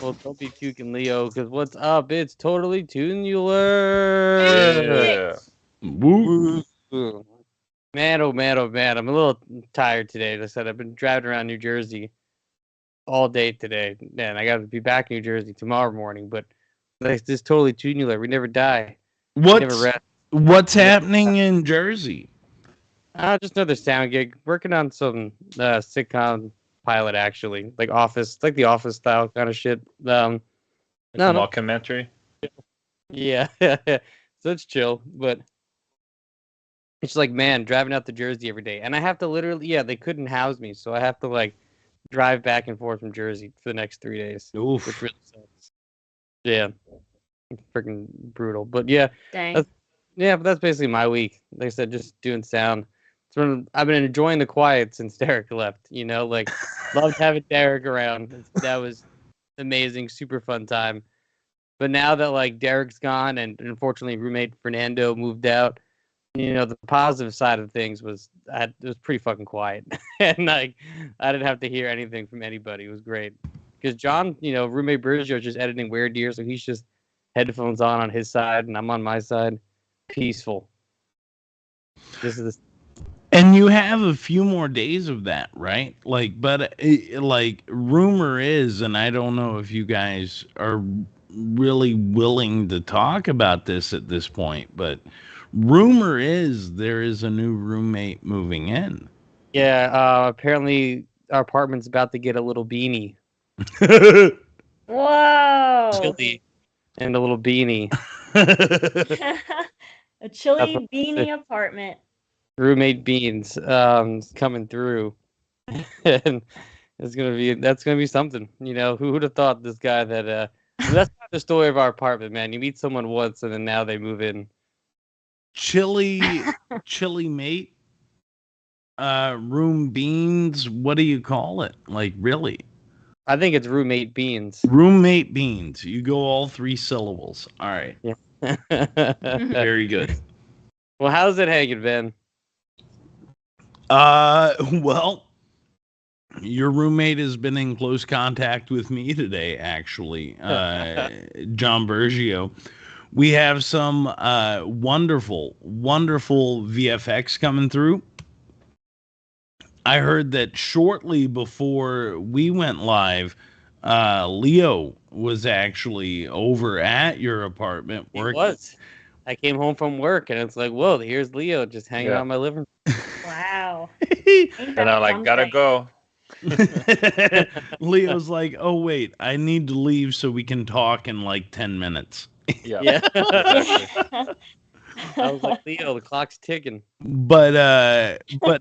Well, don't be puking, Leo, because what's up? It's totally Yeah. Toonular. Woo. Woo. Man, oh man, oh man. I'm a little tired today. As I said, I've been driving around New Jersey all day today. Man, I got to be back in New Jersey tomorrow morning. But like, this totally Toonular. We never die. We never What's rest. what's We never happening in Jersey? Just another sound gig. Working on some sitcom pilot, actually, like Office, like the Office style kind of shit. Like a No, no, mockumentary. yeah, so it's chill, but it's like, man, driving out to Jersey every day, and I have to literally, yeah, they couldn't house me, so I have to like drive back and forth from Jersey for the next 3 days, which Oof. really sucks. Yeah, freaking brutal. But yeah, Dang. that's but that's basically my week. Like I said, just doing sound. I've been enjoying the quiet since Derek left. Like loved having Derek around. That was amazing, super fun time. But now that like Derek's gone and unfortunately roommate Fernando moved out, the positive side of things was it was pretty fucking quiet, and like I didn't have to hear anything from anybody. It was great because John, roommate Bergio is just editing Weird Deer, so he's just headphones on his side and I'm on my side, peaceful. This is And you have a few more days of that, right? Like, but like rumor is, and I don't know if you guys are really willing to talk about this at this point, but rumor is there is a new roommate moving in. yeah. Apparently our apartment's about to get a little beanie, Whoa. chilly, and a little beanie. A That's chilly what beanie apartment. roommate beans coming through. And that's gonna be something. Who would have thought this guy that that's not the story of our apartment, man. You meet someone once and then now they move in. chili, chili mate, room beans. What do you call it? Like, really? I think it's roommate beans. Roommate beans. You go all three syllables. All right. Yeah. Very good. Well, how's it hanging, Ben? Well, your roommate has been in close contact with me today, actually. John Bergio. We have some wonderful, wonderful VFX coming through. I heard that shortly before we went live, Leo was actually over at your apartment He working. was. I came home from work and it's like, whoa, here's Leo just hanging out in my living Wow. And I'm like, gotta go. Leo's like, oh wait, I need to leave so we can talk in like 10 minutes. Yeah. Yeah. Exactly. I was like, Leo, the clock's ticking. But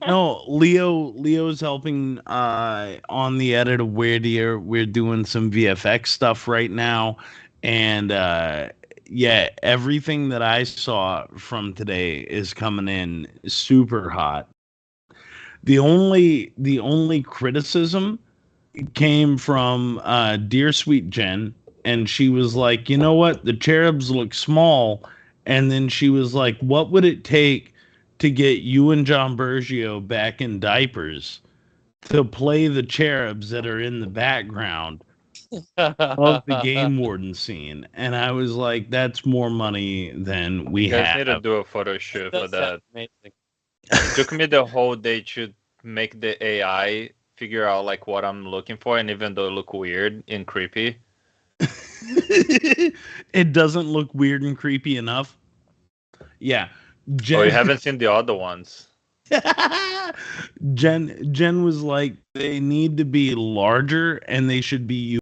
no, Leo's helping on the edit of Weird Deer. We're doing some VFX stuff right now, and yeah, everything that I saw from today is coming in super hot. The only criticism came from dear sweet Jen, and she was like, you know what, the cherubs look small, and then she was like, what would it take to get you and John Bergio back in diapers to play the cherubs that are in the background of the game warden scene? And I was like, that's more money than we You guys need to have. do a photo shoot for Does sound that. amazing. It took me the whole day to make the AI figure out like what I'm looking for, and even though it look weird and creepy. It doesn't look weird and creepy enough. Yeah. Oh, you haven't seen the other ones. Jen was like, they need to be larger and they should be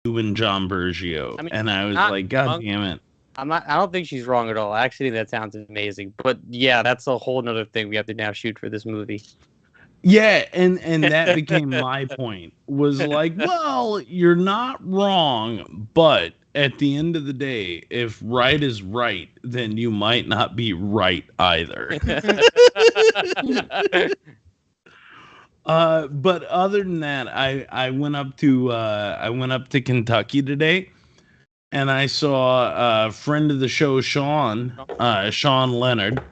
you and John Bergio. I mean, and I was not like, God wrong. damn it. I don't think she's wrong at all. I actually think that sounds amazing. But yeah, that's a whole nother thing we have to now shoot for this movie. Yeah, and that became my point. Was like, well, you're not wrong, but at the end of the day, if right is right, then you might not be right either. But other than that, I went up to Kentucky today, and I saw a friend of the show, Sean Leonard,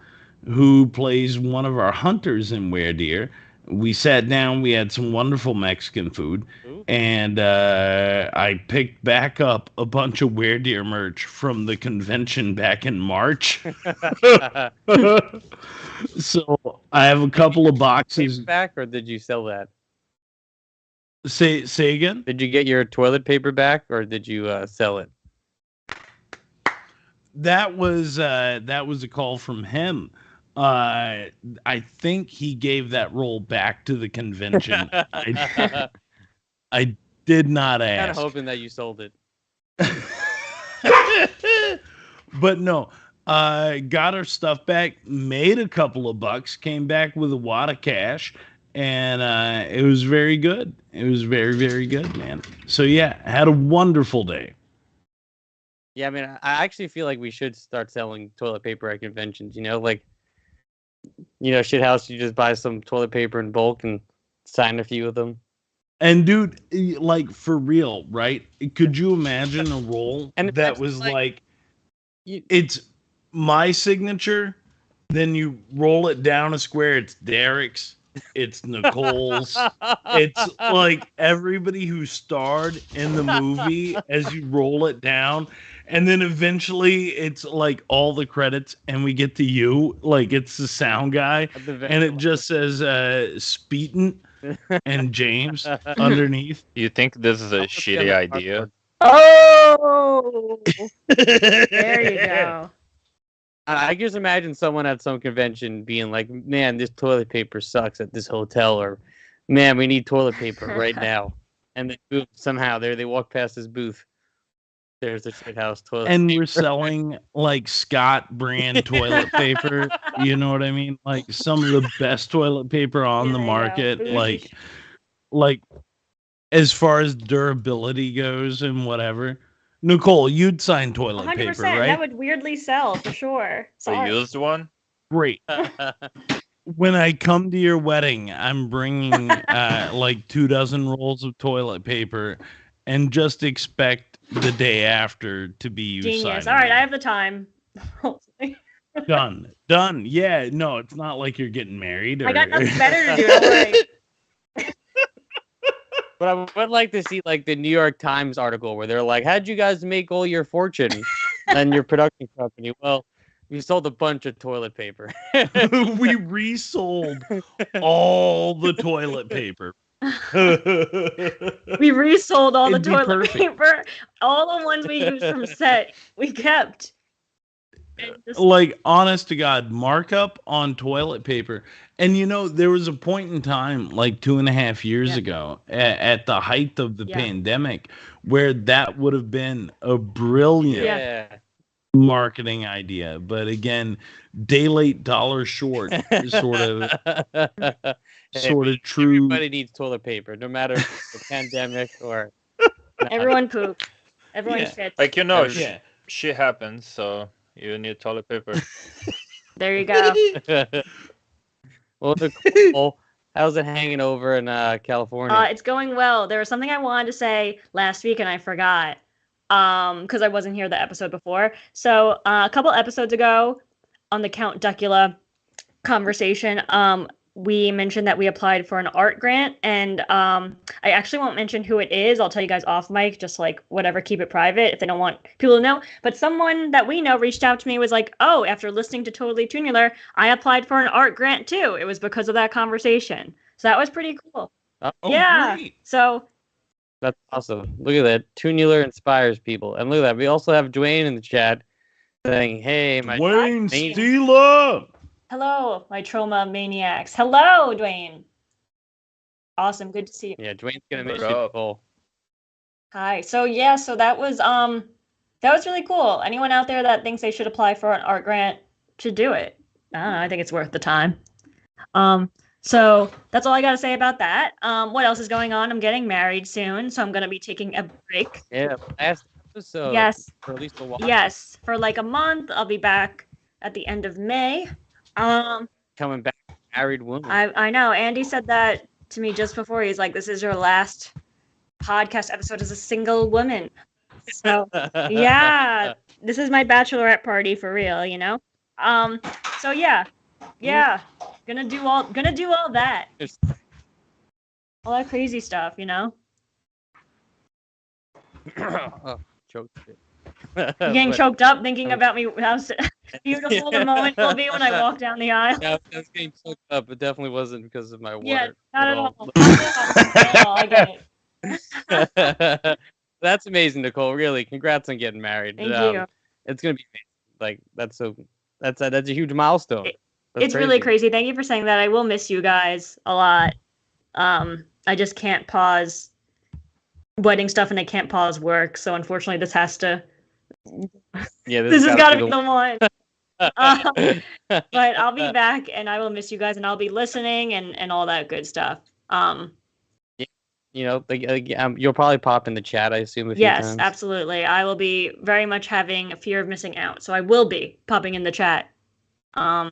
who plays one of our hunters in Weird Deer. We sat down. We had some wonderful Mexican food. Ooh. And I picked back up a bunch of Where Deer merch from the convention back in March. So I have a couple of boxes. Back, or did you sell that? Say again? Did you get your toilet paper back, or did you sell it? That was a call from him. I think he gave that roll back to the convention. I did not ask. Kind of hoping that you sold it. But no, got our stuff back, made a couple of bucks, came back with a wad of cash, and it was very good. It was very, very good, man. So yeah, had a wonderful day. Yeah, I mean, I actually feel like we should start selling toilet paper at conventions. Like, shithouse, you just buy some toilet paper in bulk and sign a few of them. And dude, like for real, right? Could you imagine a roll And that was like it's my signature, then you roll it down a square, it's Derek's, it's Nicole's, it's like everybody who starred in the movie as you roll it down, and then eventually it's like all the credits and we get to you, like it's the sound guy, and it just says Speeton and James underneath. You think this is a shitty idea? Oh, there you go. I just imagine someone at some convention being like, "Man, this toilet paper sucks at this hotel," or "Man, we need toilet paper right now." And then boom, somehow they walk past this booth. There's the shithouse toilet And paper. we're selling like Scott brand toilet paper. You know what I mean? Like some of the best toilet paper on the Yeah, market. yeah. Like as far as durability goes and whatever. Nicole, you'd sign toilet 100%. paper, right? That would weirdly sell for sure. A Sorry. used one? Great. When I come to your wedding, I'm bringing like 24 rolls of toilet paper, and just expect the day after to be you Genius. signing All right, it. I have the time. Done. Yeah, no, it's not like you're getting married. Or... I got nothing better to do. Don't worry. But I would like to see like the New York Times article where they're like, "How'd you guys make all your fortune and your production company?" Well, we sold a bunch of toilet paper. We resold all the toilet paper. We resold all It'd the be toilet perfect. paper. All the ones we used from set, we kept. And just- Like, honest to God, markup on toilet paper. And there was a point in time, like 2.5 years ago, at the height of the pandemic, where that would have been a brilliant Yeah. marketing idea. But again, day late, dollar short is sort of true. Everybody needs toilet paper, no matter if it's a pandemic or. everyone poops. Everyone Yeah. shits. Like, Yeah. shit happens, so you need toilet paper. There you go. Well, Nicole, how's it hanging over in California? It's going well. There was something I wanted to say last week and I forgot because I wasn't here the episode before. So a couple episodes ago on the Count Duckula conversation, we mentioned that we applied for an art grant, and I actually won't mention who it is. I'll tell you guys off mic, just like whatever, keep it private if they don't want people to know. But someone that we know reached out to me, was like, "Oh, after listening to Totally Toonular, I applied for an art grant too." It was because of that conversation. So that was pretty cool. Oh, Yeah. Great. So that's awesome. Look at that. Toonular inspires people. And look at that. We also have Dwayne in the chat saying, "Hey, my Wayne Dwayne- Steele. hello, my trauma maniacs. Hello, Dwayne. Awesome. Good to see you. Yeah, Dwayne's gonna miss What you, up? Nicole. Hi. So yeah, so that was really cool. Anyone out there that thinks they should apply for an art grant should do it. I don't know, I think it's worth the time. So that's all I gotta say about that. What else is going on? I'm getting married soon, so I'm gonna be taking a break. Yeah, last episode. Yes. For at least a while. Yes, for like a month. I'll be back at the end of May. Coming back, married woman. I know. Andy said that to me just before. He's like, "This is your last podcast episode as a single woman." So yeah, this is my bachelorette party for real, So yeah. Gonna do all that. All that crazy stuff, you know? Oh, choked it. You're getting choked up thinking about me how beautiful the moment will be when I walk down the aisle. Yeah, I was getting choked up. It definitely wasn't because of my water. Yeah, not at all. Not at all. I get it. That's amazing, Nicole. Really, congrats on getting married. Thank you. It's gonna be amazing. Like that's a huge milestone. It's really crazy. Thank you for saying that. I will miss you guys a lot. I just can't pause wedding stuff and I can't pause work. So unfortunately, this has to. Yeah, this has got to be the one. But I'll be back and I will miss you guys and I'll be listening and all that good stuff. You know, you'll probably pop in the chat, I assume. Yes, absolutely. I will be very much having a fear of missing out, so I will be popping in the chat. I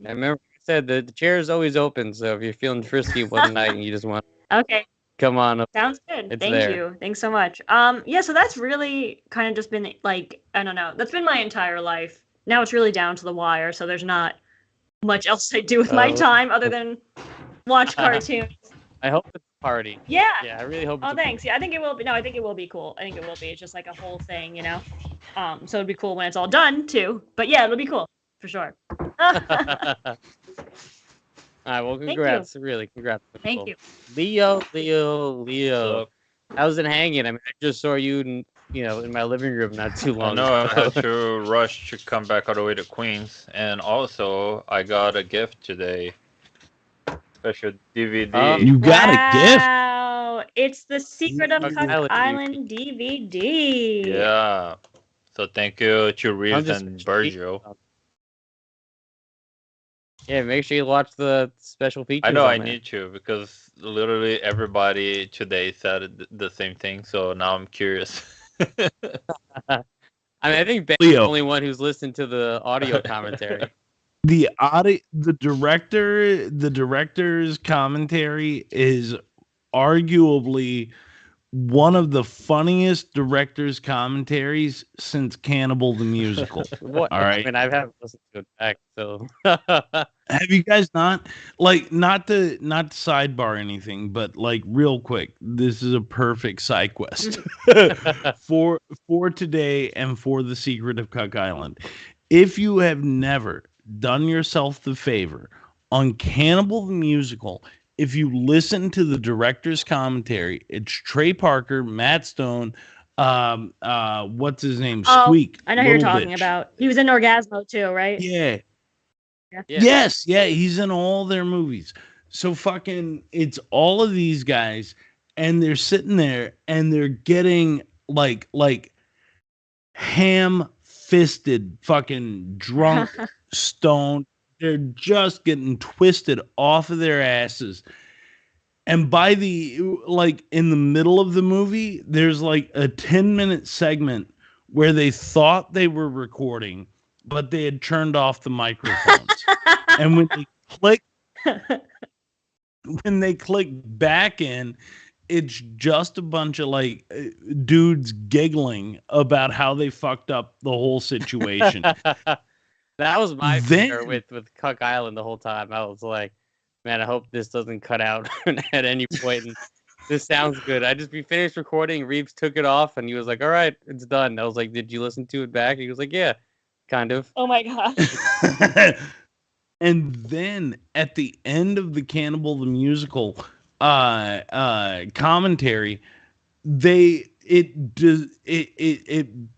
remember you said the chair is always open, so if you're feeling frisky one night and you just want okay, come on up. Sounds good. Thank you. Thanks so much. Yeah, so that's really kind of just been like, I don't know. That's been my entire life. Now it's really down to the wire, so there's not much else I do with my time other than watch cartoons. I hope it's a party. Yeah. Yeah, I really hope. Oh, thanks. Yeah, I think it will be. No, I think it will be cool. I think it will be. It's just like a whole thing, you know. So it'd be cool when it's all done too. But yeah, it'll be cool for sure. All right. Well, congrats. Really, congrats. Thank you. Leo. How's it hanging? I mean, I just saw you, in my living room not too long ago. I had to rush to come back all the way to Queens, and also I got a gift today. Special DVD. You got a gift? Wow, it's the Secret of Cuck Island DVD. Yeah. So thank you to Reeves and Virgil. Yeah, make sure you watch the special features. I know I need to because literally everybody today said the same thing. So now I'm curious. I mean, I think Ben's the only one who's listened to the audio commentary. The director's commentary is arguably one of the funniest director's commentaries since Cannibal the Musical. What? All right. I mean, I haven't listened to it back, so. Have you guys not to sidebar anything, but like real quick, this is a perfect side quest for today and for the Secret of Cuck Island. If you have never done yourself the favor on Cannibal the Musical, if you listen to the director's commentary, it's Trey Parker, Matt Stone, what's his name? Squeak. I know who you're talking about. He was in Orgasmo too, right? Yeah. Yes, he's in all their movies. So it's all of these guys, and they're sitting there and they're getting like ham-fisted, fucking drunk, stoned. They're just getting twisted off of their asses. And by in the middle of the movie, there's like a 10-minute segment where they thought they were recording, but they had turned off the microphones. And when they click back in, it's just a bunch of dudes giggling about how they fucked up the whole situation. That was my fear with Cuck Island the whole time. I was like, man, I hope this doesn't cut out at any point. And this sounds good. We finished recording. Reeves took it off, and he was like, all right, it's done. I was like, did you listen to it back? He was like, yeah, kind of. Oh, my God. And then at the end of the Cannibal the Musical commentary, it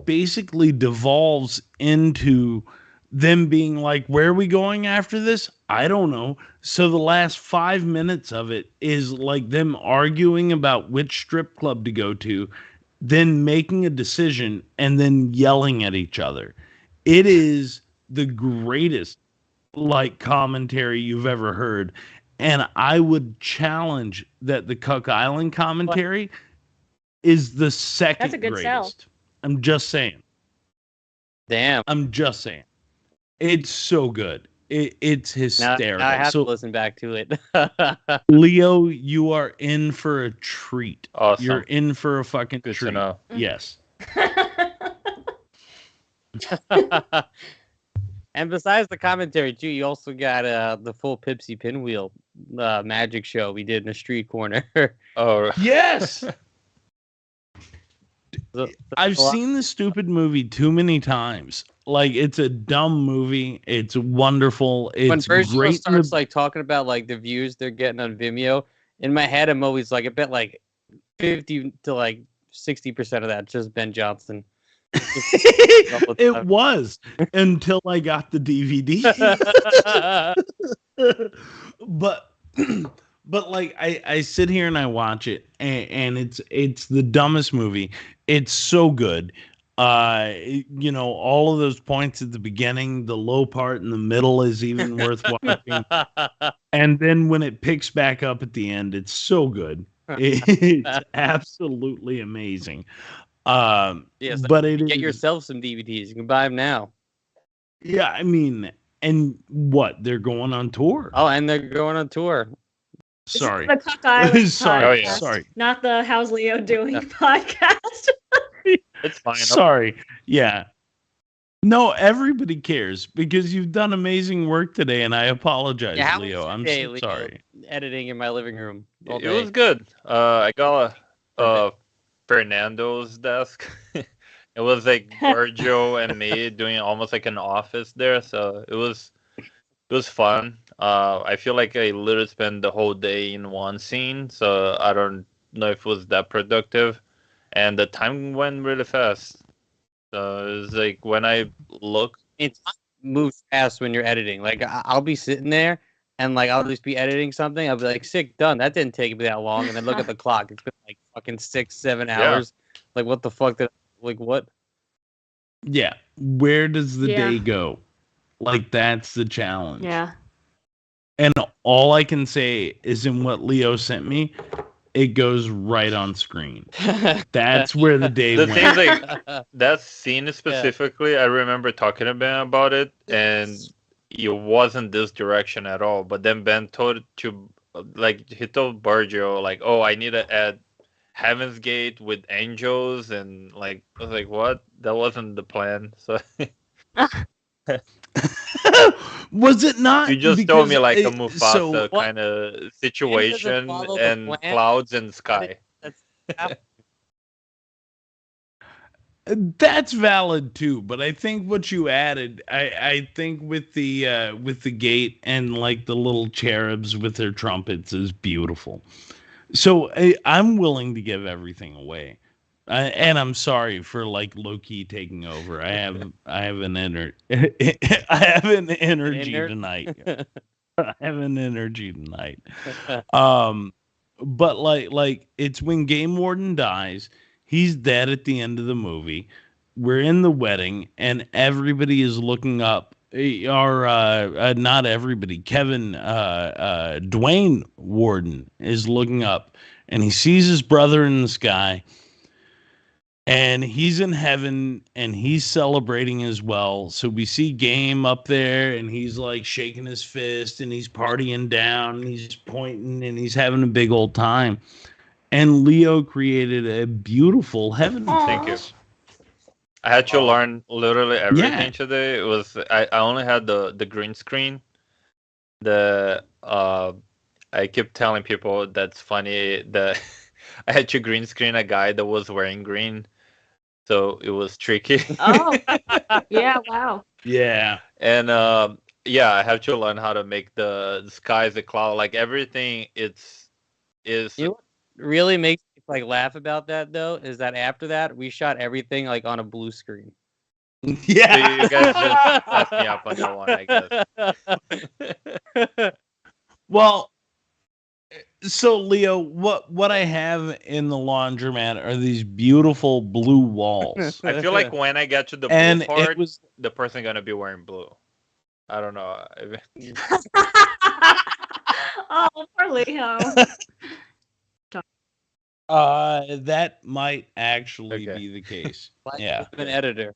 basically devolves into them being like, where are we going after this? I don't know. So the last 5 minutes of it is like them arguing about which strip club to go to, then making a decision, and then yelling at each other. It is the greatest commentary you've ever heard. And I would challenge that the Cuck Island commentary is the second That's a good greatest. Sell. I'm just saying. Damn. I'm just saying. It's so good. It's hysterical. Now I have to listen back to it. Leo, you are in for a treat. Awesome. You're in for a fucking Good treat. to know. Yes. And besides the commentary too, you also got the full Pipsy Pinwheel magic show we did in the street corner. Oh, Yes. So- I've seen this stupid movie too many times. Like, it's a dumb movie. It's wonderful. when It's Virgil great. starts like talking about like the views they're getting on Vimeo, in my head I'm always like, I bet like 50 to like 60% of that just Ben Johnson. It was until I got the DVD. but like I sit here and I watch it, and it's the dumbest movie. It's so good. All of those points at the beginning, the low part in the middle is even worth watching. And then when it picks back up at the end, it's so good. It's absolutely amazing. Yes, but it get is, yourself some DVDs. You can buy them now. yeah, I mean, and what, they're going on tour? Oh, and they're going on tour. Sorry. This is the Cook Island Sorry. Oh, yeah. podcast, Sorry. not the How's Leo Doing podcast. it's fine. Sorry. Yeah. No, everybody cares because you've done amazing work today, and I apologize, Yeah, how Leo. was your I'm day, so Leo? sorry. Editing in my living room. all It day. was good. I got a Fernando's desk. It was like Virgil and me doing almost like an office there, so it was fun. I feel like I literally spent the whole day in one scene, so I don't know if it was that productive. And the time went really fast. So it was like when I look, It moves fast when you're editing. Like I'll be sitting there and like I'll just be editing something. I'll be like, sick, done. That didn't take me that long. And then look at the clock. It's been like fucking 6-7 hours. Like what the fuck? Like what? Yeah. Where does the Yeah. day go? Like, that's the challenge. Yeah. And all I can say is in what Leo sent me, it goes right on screen. That's where the day the went. things like that scene specifically, I remember talking to Ben about it, and it wasn't this direction at all. But then Ben told he told Virgil like, oh, I need to add Heaven's Gate with angels, and like I was like, what? That wasn't the plan. So Was it not? you just told me like a Mufasa so- kind of situation follow the and plan? clouds and sky. That's valid too, but I think what you added, I think with the gate and like the little cherubs with their trumpets is beautiful. So I'm willing to give everything away, and I'm sorry for like low key taking over. I have an I have an energy tonight. I have an energy tonight. But like it's when Game Warden dies. He's dead at the end of the movie. We're in the wedding, and everybody is looking up. Not everybody. Kevin, Dwayne Warden is looking up, and he sees his brother in the sky, and he's in heaven, and he's celebrating as well. So we see Game up there, and he's like shaking his fist, and he's partying down, and he's pointing, and he's having a big old time. And Leo created a beautiful heaven. Thank you. I had to learn literally everything today. It was I only had the green screen. I keep telling people that's funny that I had to green screen a guy that was wearing green, so it was tricky. Oh, yeah. Wow. Yeah. And I have to learn how to make the skies a cloud. Like everything, is. You know what really makes me like laugh about that though is that after that we shot everything like on a blue screen. Yeah. So you guys just messed me up on that one, I guess. Well, so Leo, what I have in the laundromat are these beautiful blue walls. I feel like when I get to the blue And part, it was the person gonna be wearing blue. I don't know. Oh, poor Leo. that might actually Okay. be the case. Like, Yeah. an editor.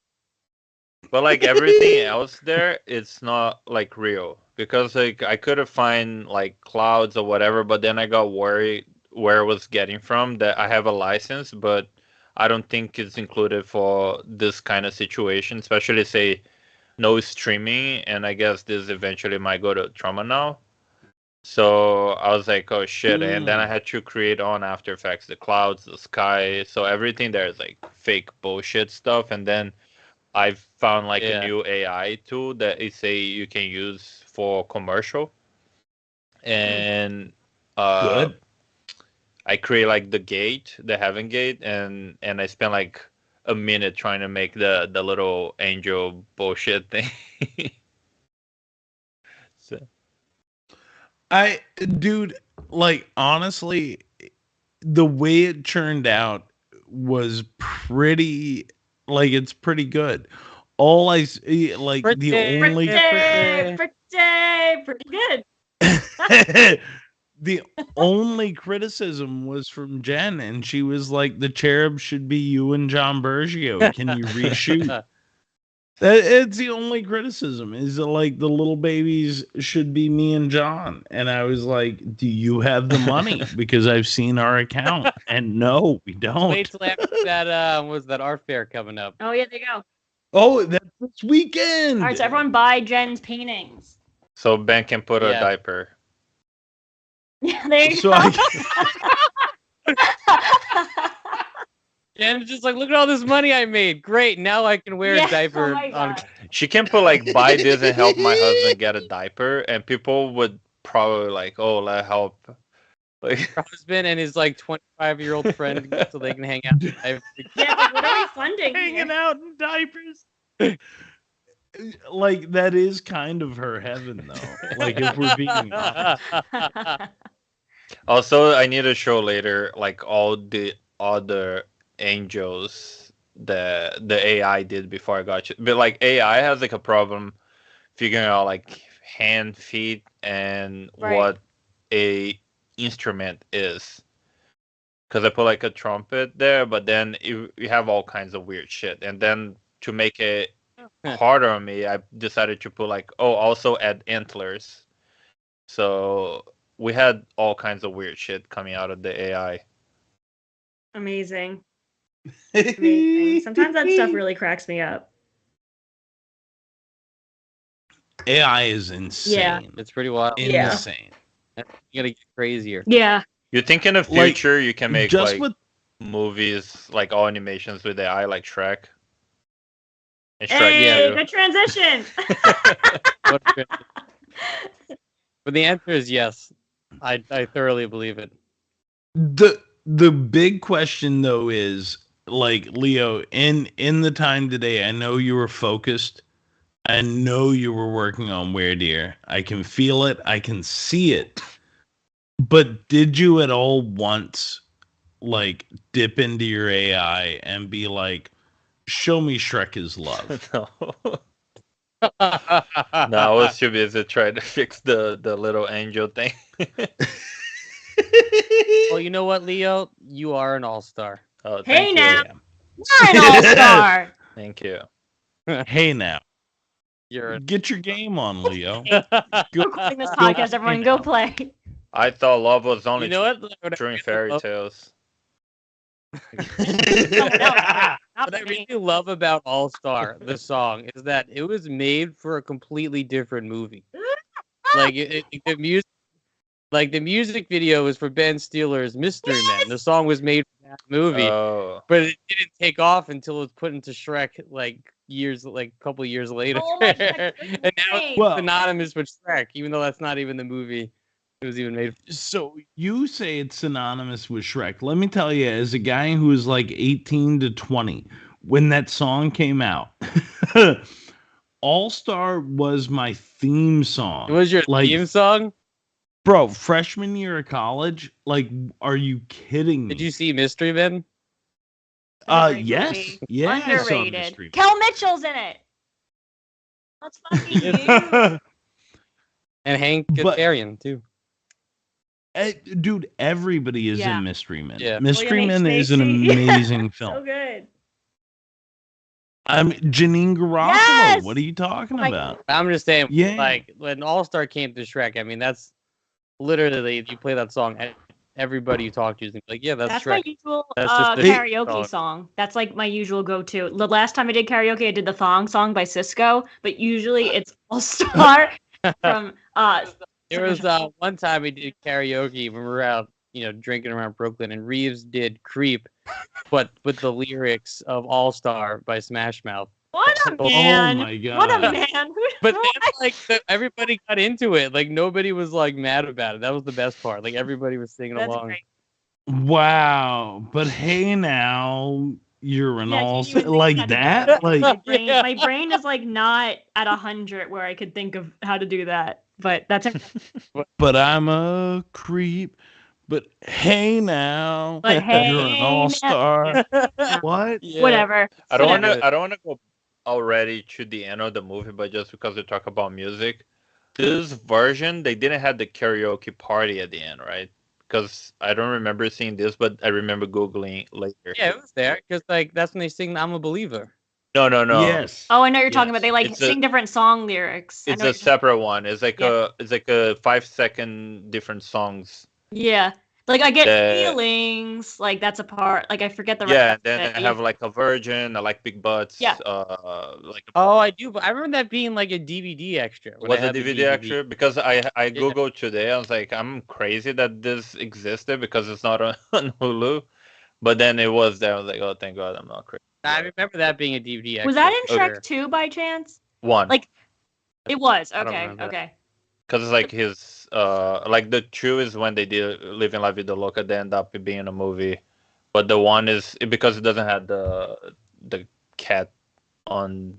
But like everything else there, it's not like real because like I could have find like clouds or whatever, but then I got worried where it was getting from. That I have a license, but I don't think it's included for this kind of situation, especially say no streaming, and I guess this eventually might go to Trauma now. So I was like, oh shit, and then I had to create on After Effects the clouds, the sky, so everything there is like fake bullshit stuff, and then I found like a new AI tool that it say you can use for commercial, and Good. I create like the heaven gate, and I spent like a minute trying to make the little angel bullshit thing. So Dude, like honestly, the way it turned out was pretty, like it's pretty good. All I like the only pretty good. the only criticism was from Jen, and she was like, "The cherub should be you and John Bergio. Can you reshoot?" It's the only criticism is that, like, the little babies should be me and John. And I was like, do you have the money? Because I've seen our account. And no, we don't. Wait till after that was that art fair coming up. Oh yeah, there you go. Oh, that's this weekend. All right, so everyone buy Jen's paintings. so Ben can put a diaper. Yeah, there you So go. And it's just like, look at all this money I made. Great, now I can wear a diaper. Oh my God. She can put like buy this and help my husband get a diaper, and people would probably like, oh, let help. Like Her husband and his like 25-year-old friend so they can hang out. Yeah, like, what are we funding? hanging out in diapers. Like, that is kind of her heaven, though. Like, if we're being honest. also, I need to show later like all the other angels the AI did before I got you. But like AI has like a problem figuring out like hand, feet, and what a instrument is. Because I put like a trumpet there, but then you have all kinds of weird shit. And then to make it harder on me, I decided to put like, also add antlers. So we had all kinds of weird shit coming out of the AI. Amazing. Amazing. Sometimes that stuff really cracks me up. AI is insane. Yeah. It's pretty wild. Insane. You gotta get crazier. Yeah. You think in the future you can make just like with movies, like all animations with AI, like Shrek? And Shrek Hey, 2. good transition. But the answer is yes. I thoroughly believe it. The big question though is, like, Leo, in the time today, I know you were focused. I know you were working on Where Dear. I can feel it. I can see it. But did you at all once, like, dip into your AI and be like, show me Shrek is love? No. No, I was too busy trying to fix the little angel thing. Well, you know what, Leo? You are an all-star. Oh, Hey thank now. you. You're an all-star. Thank you. Hey now, You're get your game on, Leo. Recording this podcast, everyone, go play. I thought love was only You know what? during fairy tales. What I really love about All Star, the song, is that it was made for a completely different movie. Like the music video was for Ben Stiller's Mystery Men. The song was made for that movie, but it didn't take off until it was put into Shrek a couple years later. Oh my God, And now it's synonymous with Shrek, even though that's not even the movie it was even made for. So you say it's synonymous with Shrek. Let me tell you, as a guy who was like 18 to 20, when that song came out, All Star was my theme song. It was your theme song? Bro, freshman year of college? Like, are you kidding me? Did you see Mystery Men? Yes. Yeah, I saw Underrated. Mystery Men. Kel Mitchell's in it. That's fucking you. And Hank Gazarian, too. Dude, everybody is in Mystery Men. Yeah. Mystery Men is an amazing film. So good. Janine Garofalo. Yes! What are you talking about? I'm just saying, Yeah. like, when All Star came to Shrek, I mean, that's literally, you play that song, everybody you talk to is gonna be like, yeah, that's That's Shrek. my usual That's just the karaoke song. That's like my usual go-to. The last time I did karaoke, I did the Thong Song by Cisco, but usually it's All Star from There was one time we did karaoke when we were out, drinking around Brooklyn, and Reeves did "Creep," but with the lyrics of "All Star" by Smash Mouth. What a man! Oh my god! What a man! But then, like, everybody got into it. Like, nobody was like mad about it. That was the best part. Like, everybody was singing That's along. great. Wow! But hey, now you're an Yeah, all can you even like think that. Like My brain is like not at 100 where I could think of how to do that. But that's it. but I'm a creep. But hey, now But hey, you're an all-star. What? Yeah. Whatever. I don't Whatever. want to. I don't want to go already to the end of the movie, but just because we talk about music, this version they didn't have the karaoke party at the end, right? Because I don't remember seeing this, but I remember googling later. Yeah, it was there because like that's when they sing "I'm a Believer." No. Yes. Oh, I know you're talking Yes. about. They like It's sing different song lyrics. I It's know a what you're talking- separate one. It's like Yeah. a 5-second different songs. Yeah. Like I get The- feelings. Like that's a part. Like I forget the Yeah, rest and then of it. I have like a virgin. I like big butts. Yeah. Like Oh, I do. But I remember that being like a DVD extra. when was they a had the DVD extra because I googled today. I was like, I'm crazy that this existed because it's not on Hulu. But then it was there. I was like, oh, thank God, I'm not crazy. I remember that being a DVD extra. Was that in for Shrek 2 by chance? One. Like it was. I don't Okay. remember that. Okay. Because it's like his like the two is when they did Living La Vida Loca, they end up being a movie, but the one is because it doesn't have the cat on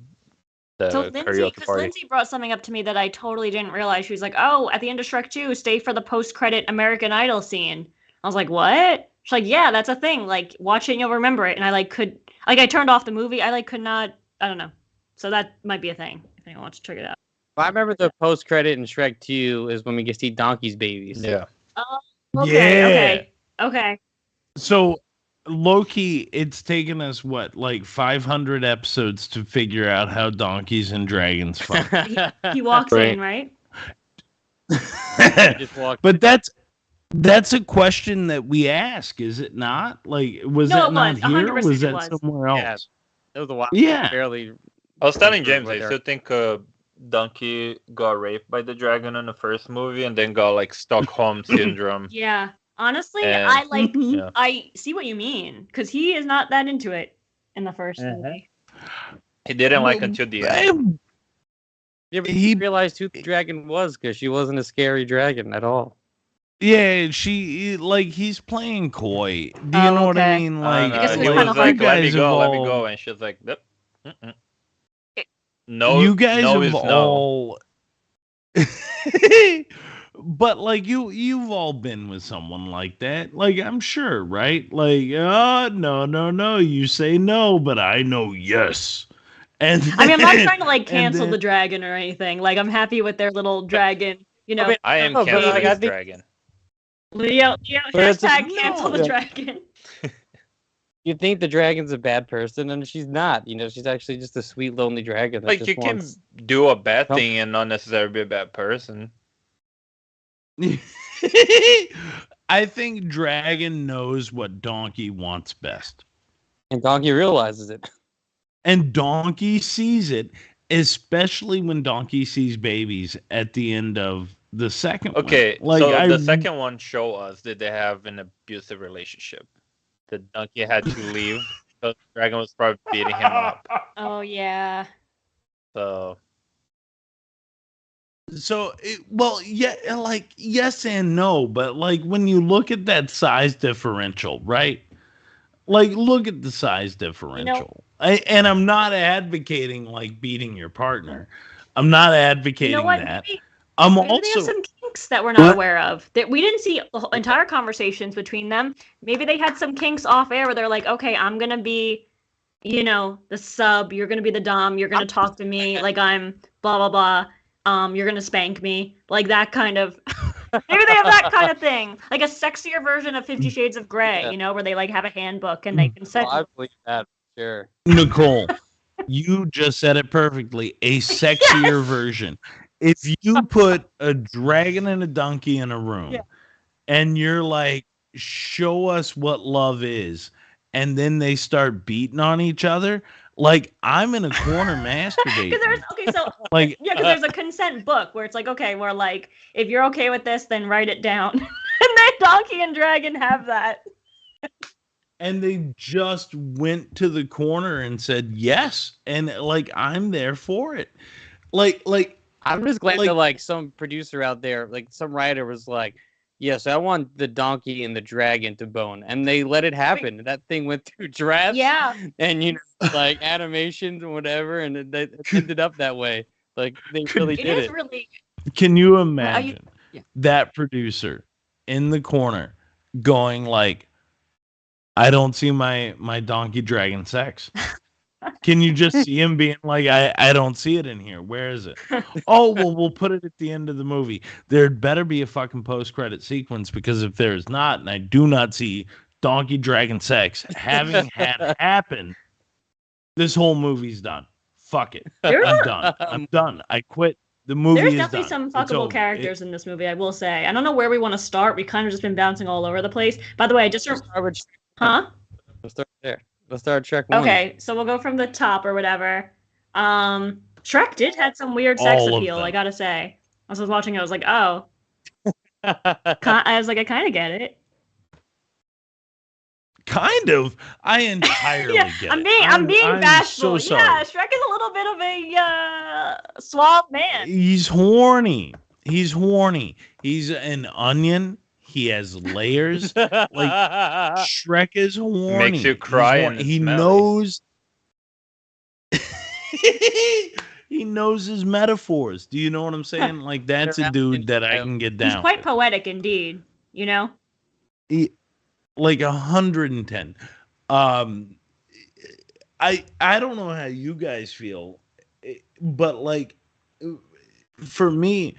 the So Lindsay, karaoke because party. Lindsay brought something up to me that I totally didn't realize. She was like, "Oh, at the end of Shrek 2, stay for the post-credit American Idol scene." I was like, "What?" She's like, "Yeah, that's a thing. Like, watch it and you'll remember it." And I I turned off the movie. I could not. I don't know. So that might be a thing if anyone wants to check it out. I remember the post credit in Shrek 2 is when we get to see Donkey's babies. Yeah. Okay. Okay. So Loki, it's taken us what, like 500 episodes to figure out how donkeys and dragons fuck. He walks Right. in, right? Just walk. But that's a question that we ask, is it not? Like, was No, that it not was. here? 100% Was it that was. somewhere Yeah. else? That was a while. Yeah. Barely. I was telling James, I Whatever. still think Donkey got raped by the dragon in the first movie and then got like Stockholm syndrome. Yeah. Honestly, And- I like. Yeah. I see what you mean because he is not that into it in the first movie. He didn't like until the end. Yeah, but He- he realized who the dragon was because she wasn't a scary dragon at all. Yeah, he's playing coy. Do you Oh, know what I okay. mean? I Like, know. guess it was He kinda was hard like, to- let me go, let me have go. all- And she's like, yep. No, you guys no have is no. all but like you've all been with someone like that, like I'm sure, right? Like, no, you say no, but I know yes. And I mean, I'm not then- trying to like and cancel then- the dragon or anything. Like, I'm happy with their little dragon. You know, mean, I am No, but, canceling like, I this think- dragon. Leo, But it's a- hashtag cancel the No. dragon. You think the dragon's a bad person, and she's not. She's actually just a sweet, lonely dragon. That Like just you can wants... do a bad Nope. thing and not necessarily be a bad person. I think Dragon knows what Donkey wants best. And Donkey realizes it. And Donkey sees it, especially when Donkey sees babies at the end of the second Okay, one. so the second one show us that they have an abusive relationship. The donkey had to leave because the dragon was probably beating him up. Oh yeah. So yeah, like yes and no, but like when you look at that size differential, right? Like look at the size differential. And I'm not advocating like beating your partner. I'm not advocating You know what? that. Maybe, I'm maybe they have also some kinks that we're not What? aware of. That we didn't see entire conversations between them. Maybe they had some kinks off air where they're like, okay, I'm gonna be, the sub. You're gonna be the dom. You're gonna talk to me like I'm blah blah blah. You're gonna spank me like that kind of. Maybe they have that kind of thing, like a sexier version of 50 Shades of Grey. Yeah. Where they like have a handbook and they can set. Oh, I believe that, sure. Nicole, you just said it perfectly. A sexier version. If you put a dragon and a donkey in a room Yeah. and you're like, show us what love is, and then they start beating on each other. Like, I'm in a corner masturbating. Because there's a consent book where it's like, okay, we're like, if you're okay with this, then write it down. And then Donkey and Dragon have that. And they just went to the corner and said yes, and like, I'm there for it. Like I'm just glad that like some producer out there, like some writer was like, yes, I want the donkey and the dragon to bone, and they let it happen. That thing went through drafts, and like animations and whatever, and it ended up that way. Like they really did it. Really... Can you imagine that producer in the corner going like, I don't see my donkey dragon sex. Can you just see him being like, I don't see it in here. Where is it? Oh, well, we'll put it at the end of the movie. There'd better be a fucking post-credit sequence, because if there's not, and I do not see donkey dragon sex having had happen, this whole movie's done. Fuck it. I'm done. I'm done. I quit. The movie There's is definitely done. some fuckable characters in this movie, I will say. I don't know where we want to start. We kind of just been bouncing all over the place. By the way, I just... Huh? Let's start there. Let's start Shrek 1. Okay, so we'll go from the top or whatever. Shrek did have some weird sex appeal, I gotta say. As I was watching it, I was like, oh. I was like, I kind of get it. Kind of? I entirely get it. I'm being bashful. So yeah, Shrek is a little bit of a suave man. He's horny. He's an onion. He has layers. Like, Shrek is horny. Makes you cry. And he knows. He knows his metaphors. Do you know what I'm saying? Like, that's a dude that I can get down. He's quite poetic indeed. He, like 110. I don't know how you guys feel, but like, for me,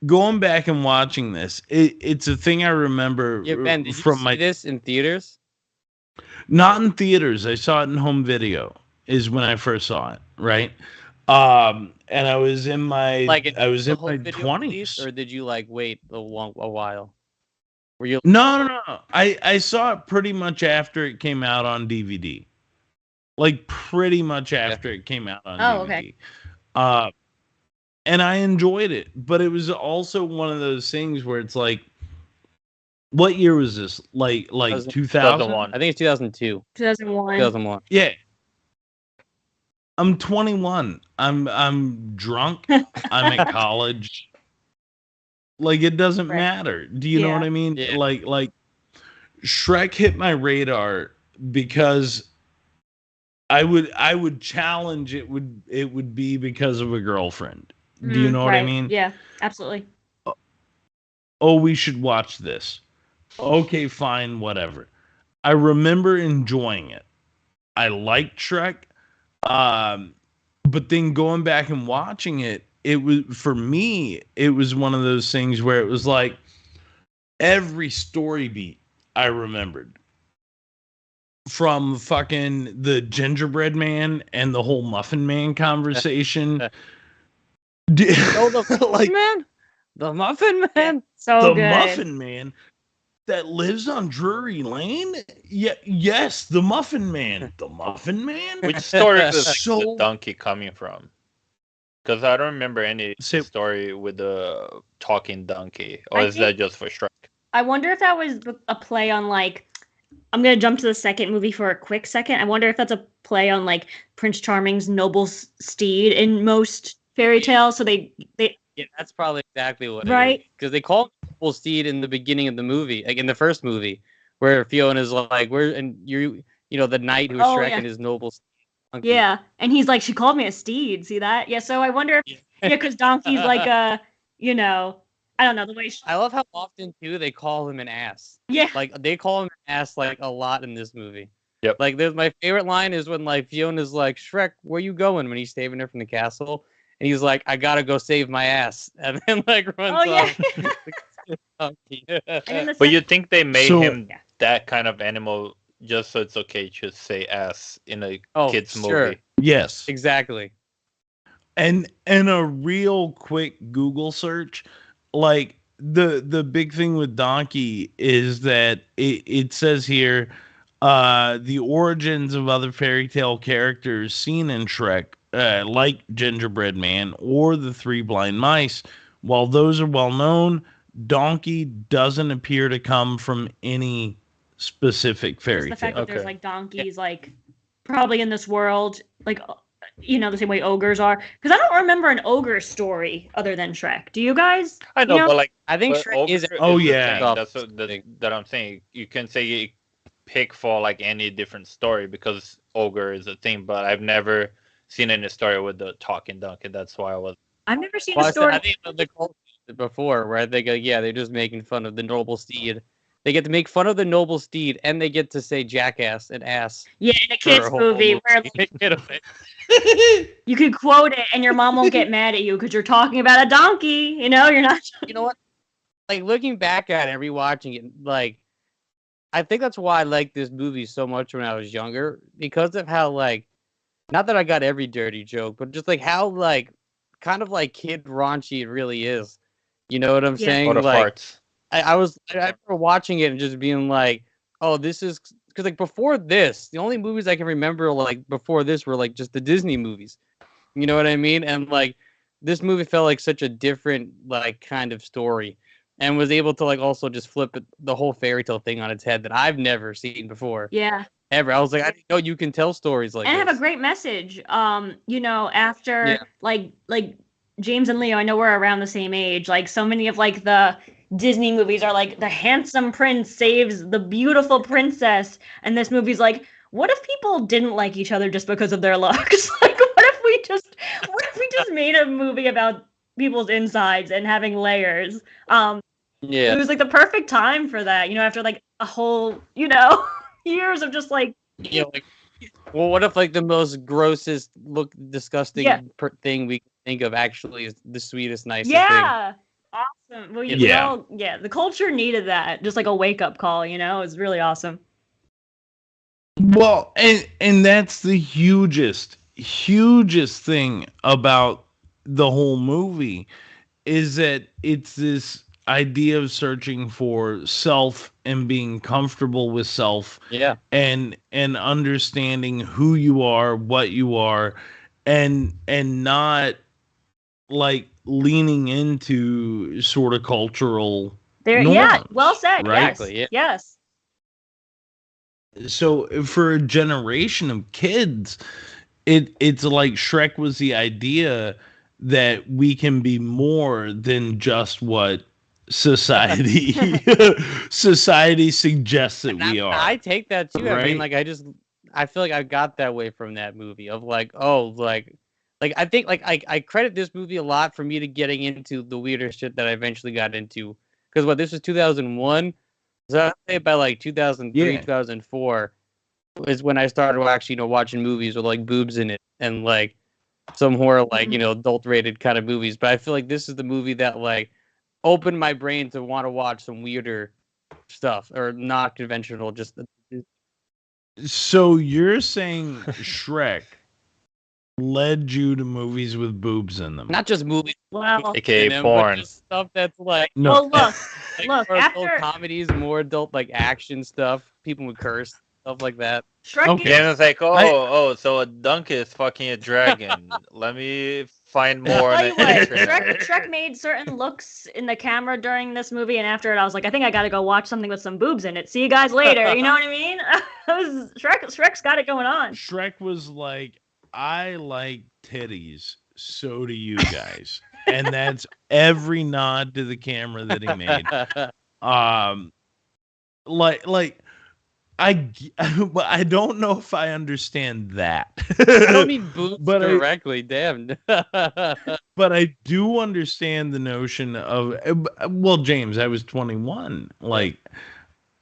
going back and watching this, it's a thing I remember Ben, did from you see this in theaters? Not in theaters. I saw it in home video. Is when I first saw it, right? And I was in my my 20s. Or did you like wait a while? Were you? No. I saw it pretty much after it came out on DVD. Like, pretty much after it came out on DVD. Okay. And I enjoyed it, but it was also one of those things where it's like, what year was this? Like 2001? I think it's 2002. 2001. Yeah. I'm 21. I'm drunk. I'm at college. Like, it doesn't matter. Do you know what I mean? Yeah. Like Shrek hit my radar because I would challenge it would be because of a girlfriend. Do you know what I mean? Yeah, absolutely. Oh, we should watch this. Okay, fine, whatever. I remember enjoying it. I liked Shrek. But then going back and watching it, it was, for me, it was one of those things where it was like every story beat I remembered. From fucking the gingerbread man and the whole muffin man conversation. The Muffin Man? The Muffin Man? So good. Muffin Man that lives on Drury Lane? Yes, the Muffin Man. The Muffin Man? Which story is the donkey coming from? Because I don't remember any story with the talking donkey. Or is that just for Shrek? I wonder if that was a play on, like, I'm going to jump to the second movie for a quick second. I wonder if that's a play on, like, Prince Charming's noble steed in most fairy tales. So they yeah, that's probably exactly what it is. Because they call him noble steed in the beginning of the movie, like in the first movie, where Fiona's like, the knight who's Shrek and his noble steed. Donkey. Yeah, and he's like, she called me a steed. See that? Yeah, so I wonder if, because Donkey's like I don't know, the way I love how often too they call him an ass. Yeah, like they call him an ass like a lot in this movie. Yep. Like there's my favorite line is when like Fiona's like, Shrek, where you going? When he's saving her from the castle, and he's like, I gotta go save my ass, and then like runs off. But you think they made him that kind of animal just so it's okay to say ass in a kids movie? Yes, exactly. And a real quick Google search, like, the big thing with Donkey is that it says here the origins of other fairy tale characters seen in Shrek, like Gingerbread Man or the Three Blind Mice, while those are well known, Donkey doesn't appear to come from any specific fairy the fact tale. that there's like donkeys, like probably in this world, like the same way ogres are. Because I don't remember an ogre story other than Shrek. Do you guys? I know, but like I think but Shrek is. ogre Oh, the yeah. thing. That's what, that I'm saying. You can say you pick for like any different story because ogre is a thing, but I've never seen any story with the talking donkey. That's why I was. I've never seen Well, a story. I think the culture before where they go, yeah, they're just making fun of the noble steed. They get to make fun of the noble steed, and they get to say jackass and ass. Yeah, in a for a kids whole movie where like, you could quote it and your mom won't get mad at you because you're talking about a donkey. You're not. You know what? Like looking back at it, rewatching it, like I think that's why I liked this movie so much when I was younger, because of how like, not that I got every dirty joke, but just like how like kind of like kid raunchy it really is. You know what I'm saying? All the Like farts. I remember watching it and just being like, oh, this is because like before this, the only movies I can remember like before this were like just the Disney movies. You know what I mean? And like this movie felt like such a different like kind of story, and was able to like also just flip the whole fairy tale thing on its head that I've never seen before. Yeah. Ever. I was like, I didn't know you can tell stories like And this. have a great message. After Yeah. like James and Leo, I know we're around the same age. Like so many of like the Disney movies are like the handsome prince saves the beautiful princess, and this movie's like, what if people didn't like each other just because of their looks? Like, what if we just made a movie about people's insides and having layers? Yeah. It was like the perfect time for that. After like a whole years of just like. You know, like, well, what if like the most grossest, disgusting thing we can think of actually is the sweetest, nicest thing? Yeah, awesome. Well, Yeah. the culture needed that, just like a wake up call. It was really awesome. Well, and that's the hugest thing about the whole movie is that it's this idea of searching for self and being comfortable with self. Yeah. And understanding who you are, what you are, and not like leaning into sort of cultural norms, Yeah, well said. right? Yes. Exactly, yeah. Yes. So for a generation of kids, it's like Shrek was the idea that we can be more than just what society suggests that we are. I take that too. I Right? mean, like I feel like I got that way from that movie of like, oh, like I think like I credit this movie a lot for me to getting into the weirder shit that I eventually got into. Because this was 2001. So I'd say by like 2003, Yeah. 2004 is when I started actually, watching movies with like boobs in it and like some more like, adult rated kind of movies. But I feel like this is the movie that like opened my brain to want to watch some weirder stuff or not conventional. So you're saying Shrek led you to movies with boobs in them? Not just movies, Well, AKA in them, porn. but just stuff that's like, No. well, like look, more adult after comedies, more adult like action stuff. People would curse, stuff like that. Shrek, Okay. Yeah, it's like, so a donkey is fucking a dragon. Let me find more on tell you the what, internet. Shrek made certain looks in the camera during this movie, and after it, I was like, I think I got to go watch something with some boobs in it. See you guys later. You know what I mean? Shrek's got it going on. Shrek was like, I like titties, so do you guys. And that's every nod to the camera that he made. But I don't know if I understand that. I don't mean boobs But directly. Damn. But I do understand the notion of, well, James, I was 21. Like,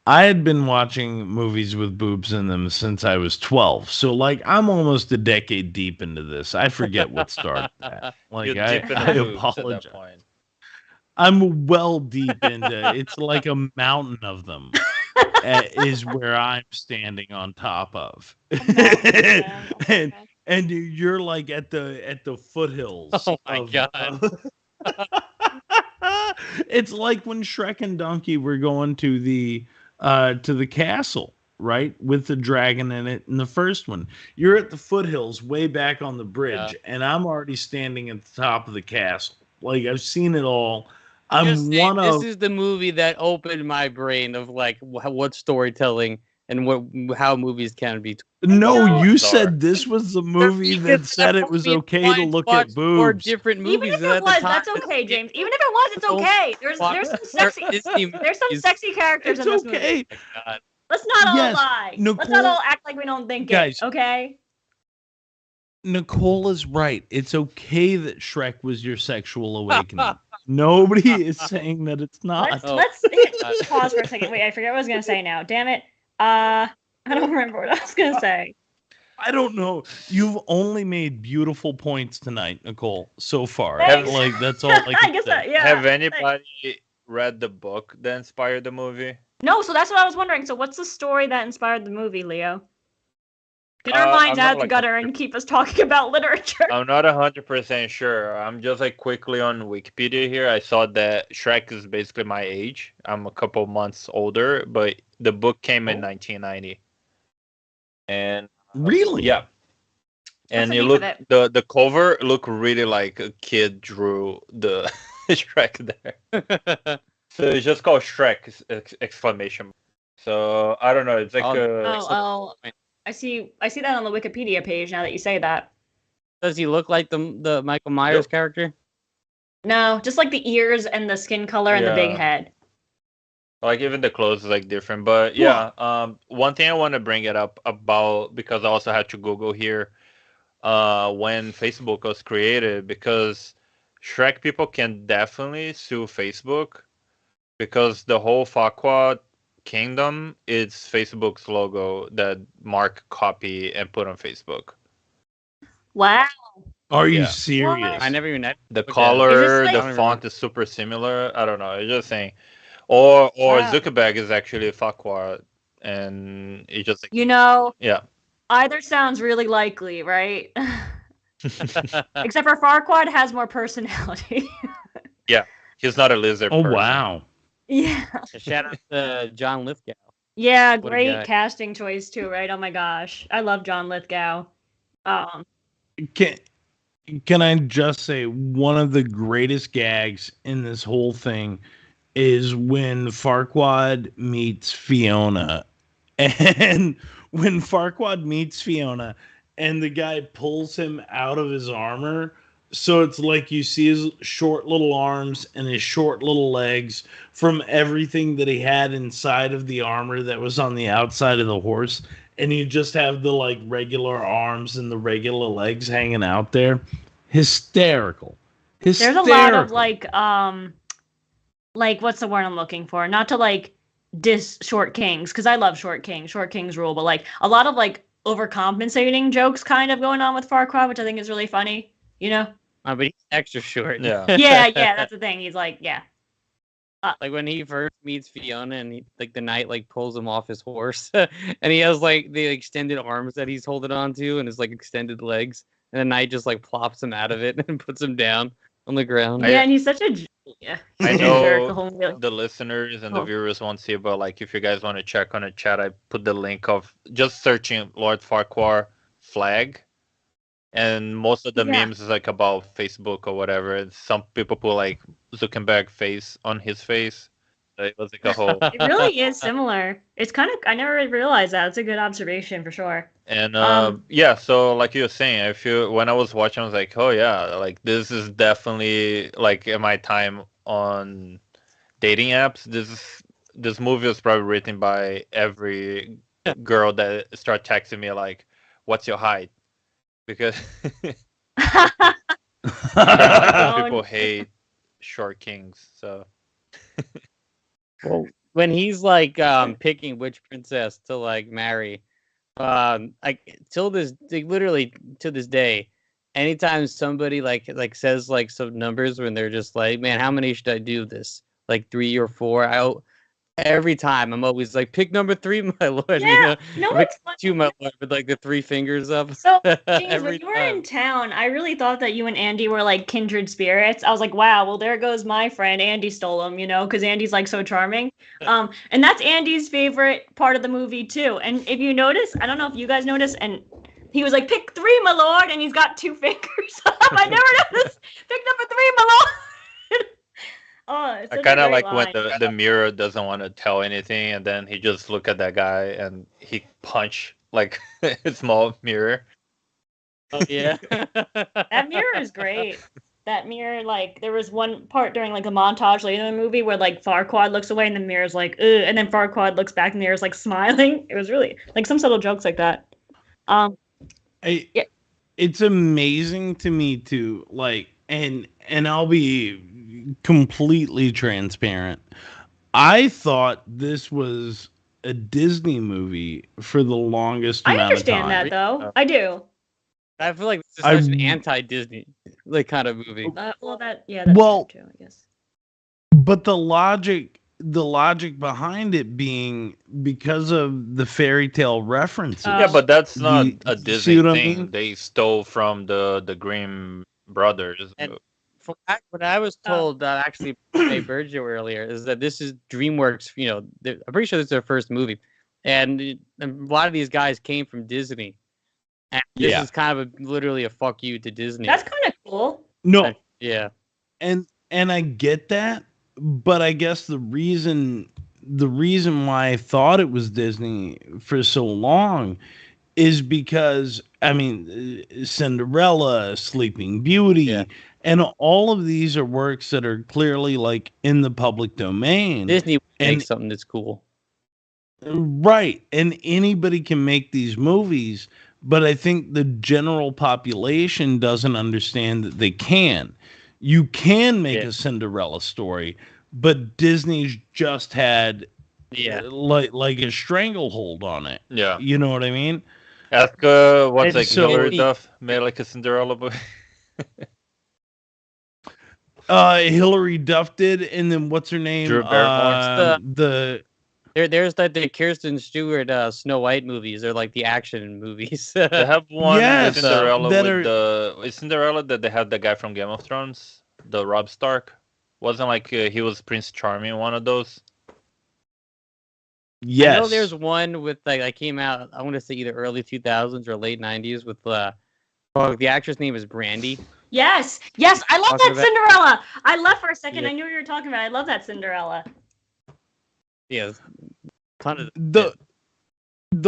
I had been watching movies with boobs in them since I was 12. So, like, I'm almost a decade deep into this. I forget what started that. Like, You're I deep in the boobs at that apologize. point. I'm well deep into it's like a mountain of them is where I'm standing on top of. And you're like at the foothills. Oh my God. It's like when Shrek and Donkey were going to the castle, right? With the dragon in it in the first one. You're at the foothills way back on the bridge, and I'm already standing at the top of the castle. Like, I've seen it all. Just saying, this is the movie that opened my brain of like what storytelling and how movies can be. No, you said this was the movie that said it was okay to look at boobs. Or different movies. Even if it was, that's okay, James. Even if it was, it's okay. There's some sexy characters in this movie. Oh Let's not all lie. Nicole, let's not all act like we don't think guys, it. Okay. Nicole is right. It's okay that Shrek was your sexual awakening. Nobody is saying that it's not. Let's pause for a second. Wait, I forget what I was gonna say now. Damn it. I don't remember what I was gonna say. I don't know. You've only made beautiful points tonight, Nicole, so far. Thanks. Like, that's all I can say. Have anybody read the book that inspired the movie? No, so that's what I was wondering. So what's the story that inspired the movie, Leo? Get our minds out of the gutter and keep us talking about literature. I'm not 100% sure. I'm just like quickly on Wikipedia here. I saw that Shrek is basically my age. I'm a couple months older, but the book came in 1990. And really? Yeah. And you look the cover look really like a kid drew the Shrek there. So it's just called Shrek exclamation. So I don't know. It's like I see that on the Wikipedia page now that you say that. Does he look like the Michael Myers character? No, just like the ears and the skin color and the big head. Like even the clothes is like different, but one thing I want to bring it up about, because I also had to Google here when Facebook was created, because Shrek people can definitely sue Facebook because the whole Farquaad Kingdom is Facebook's logo that Mark copied and put on Facebook. Wow. Are you serious? What? I never even had the color, the font is super similar. I don't know. It's just saying. Or Zuckerberg is actually Farquaad, and it's just like, either sounds really likely, right? Except for Farquaad has more personality. Yeah, he's not a lizard. Oh person. Wow. Yeah. Shout out to John Lithgow. Yeah, great casting choice too, right? Oh my gosh, I love John Lithgow. Can I just say one of the greatest gags in this whole thing is when Farquaad meets Fiona, and when Farquaad meets Fiona, and the guy pulls him out of his armor. So it's like you see his short little arms and his short little legs from everything that he had inside of the armor that was on the outside of the horse. And you just have the like regular arms and the regular legs hanging out there. Hysterical. There's a lot of like what's the word I'm looking for? Not to like diss Short Kings, because I love Short Kings. Short Kings rule, but like a lot of like overcompensating jokes kind of going on with Farquaad, which I think is really funny. You know? But he's extra short. Yeah. yeah, that's the thing. He's like, like when he first meets Fiona and he, like the knight like pulls him off his horse and he has like the extended arms that he's holding on to and his like extended legs, and the knight just like plops him out of it and puts him down on the ground. Yeah, and he's such a I know the listeners and the viewers won't see, but like if you guys want to check on a chat, I put the link of just searching Lord Farquaad flag. And most of the memes is like about Facebook or whatever. And some people put like Zuckerberg face on his face. So it was like a whole. It really is similar. It's kind of, I never really realized that. It's a good observation for sure. And so like you were saying, when I was watching, I was like, oh yeah, like this is definitely like in my time on dating apps. This movie was probably written by every girl that start texting me like, "What's your height?" Because people hate short kings. So, well, when he's like picking which princess to like marry, like literally to this day, anytime somebody like says like some numbers when they're just like, man, how many should I do this? Like 3 or 4. every time I'm always like, pick number 3, my lord. Yeah, no, pick it's funny. 2, my lord, with like the 3 fingers up. So, James, when every you were in time. town, I really thought that you and Andy were like kindred spirits. I was like, wow, well, there goes my friend. Andy stole him, because Andy's like so charming. And that's Andy's favorite part of the movie too. And if you notice, I don't know if you guys notice, and he was like, pick 3, my lord, and he's got 2 fingers up. I never noticed. Pick number 3, my lord. Oh, it's I such a kind of great like when line. the mirror doesn't want to tell anything, and then he just look at that guy and he punch like a small mirror. Oh yeah. That mirror is great. That mirror, like, there was one part during like a montage later in the movie where like Farquaad looks away and the mirror's like, ugh, and then Farquaad looks back and the mirror's like smiling. It was really like some subtle jokes like that. Yeah. It's amazing to me too, like, and I'll be completely transparent. I thought this was a Disney movie for the longest I amount of time. understand that though. I do. I feel like this is such an anti-Disney like kind of movie. That's Well, true too, I guess. But the logic behind it being because of the fairy tale references. Yeah, but that's not a see Disney what I thing. mean? They stole from the Grimm brothers. And from what I was told, actually by Virgil earlier, is that this is DreamWorks. I'm pretty sure this is their first movie, and a lot of these guys came from Disney. And this is kind of literally a fuck you to Disney. That's kind of cool. No, yeah, and I get that, but I guess the reason why I thought it was Disney for so long is because, I mean, Cinderella, Sleeping Beauty, and all of these are works that are clearly like in the public domain. Disney makes something that's cool, right? And anybody can make these movies. But I think the general population doesn't understand that they can. You can make a Cinderella story, but Disney's just had like a stranglehold on it. Yeah. You know what I mean? Ask what's like so- Hillary Duff made like a Cinderella movie. Hillary Duff did, and then what's her name? Drew Barrymore. There's like the Kirsten Stewart Snow White movies, or like the action movies. They have one Yes, Cinderella that with it's Cinderella that they had the guy from Game of Thrones, the Rob Stark. Wasn't like he was Prince Charming, one of those. Yes. I know there's one with like I came out. I want to say either early 2000s or late 90s with the actress name is Brandy. Yes, I love Talking that about- Cinderella. I left for a second. Yeah. I knew what you were talking about. I love that Cinderella. Yeah, ton of the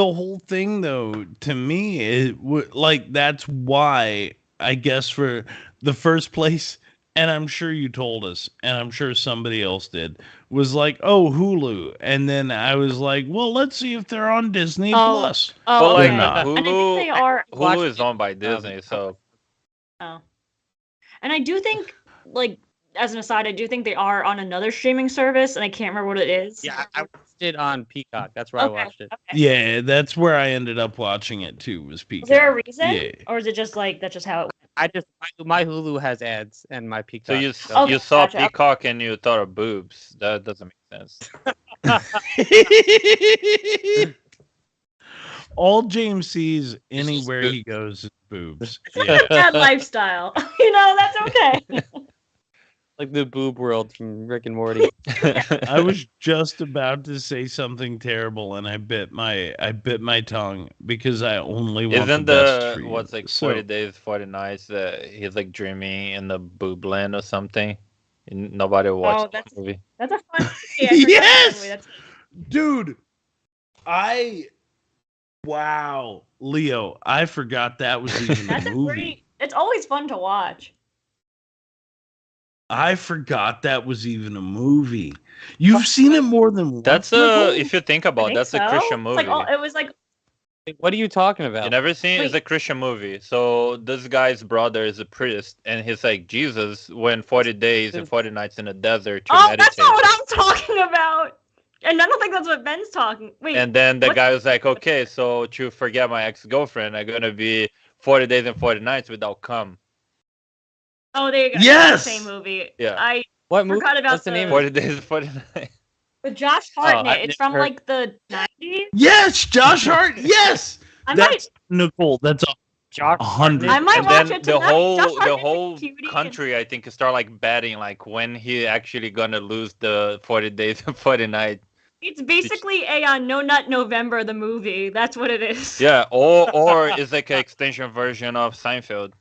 whole thing though, to me, is like that's why I guess for the first place, and I'm sure you told us, and I'm sure somebody else did, was like, oh, Hulu, and then I was like, well, let's see if they're on Disney Plus. Oh, Well, okay. like not. And I think they are. Hulu is owned by Disney, so Oh, and I do think, like, as an aside, I do think they are on another streaming service, and I can't remember what it is. Yeah, I watched it on Peacock. That's where I watched it. Okay. Yeah, that's where I ended up watching it too. Was Peacock. Is there a reason, Yeah. or is it just like that's just how it? My Hulu has ads and my Peacock. so you Okay, you saw gotcha. Peacock and you thought of boobs. That doesn't make sense. All James sees anywhere he goes is boobs. Yeah. That lifestyle, that's okay. Like the boob world from Rick and Morty. I was just about to say something terrible, and I bit my tongue because I only want Isn't the best for the you. what's like So- 40 days, 40 nights that he's like dreaming in the boob land or something? And nobody watched that movie. That's a fun movie. I forgot Yes! that movie. That's Dude, wow, Leo, I forgot that was even that's a a movie. great. It's always fun to watch. I forgot that was even a movie. You've seen it more than once. That's Nicole? if you think I about think that's so. a Christian movie. It's like it was like What are you talking about? You never seen it? It's Wait. a Christian movie. So this guy's brother is a priest, and he's like Jesus went 40 days and 40 nights in the desert to meditate. that's not what I'm talking about. And I don't think that's what Ben's talking. Wait, And then the what- guy was like, okay, so to forget my ex-girlfriend, I'm going to be 40 days and 40 nights without cum. oh, there you go. Yes! Same movie. Yeah. I What movie? forgot about What's the name? 40 days and 40 nights. With Josh I've Hartnett. It's never from heard- like the 90s. Yes, Josh Hart. Yes, I that's Nicole. That's Josh 100. I might And watch then it the tonight. Josh whole Hartnett's a cutie and- country, I think, start like betting like when he actually gonna lose the 40 days and 40 nights. It's basically a No Nut November, the movie. That's what it is. Yeah, or it's like an extension version of Seinfeld.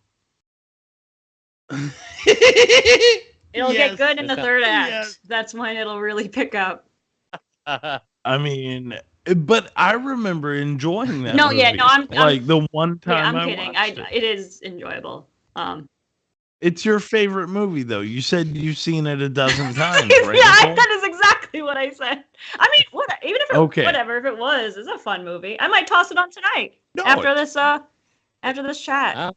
It'll get good in the That third act. yes. That's when it'll really pick up. I mean, but I remember enjoying that. No, movie. yeah, no, I'm like the one Yeah, time I'm I kidding. watched it. It is enjoyable. It's your favorite movie, though. You said you've seen it a dozen times, right? Yeah, Nicole? that is exactly what I said. I mean, what? Even if it, Okay. whatever, if it was, it's a fun movie. I might toss it on tonight No, after this chat.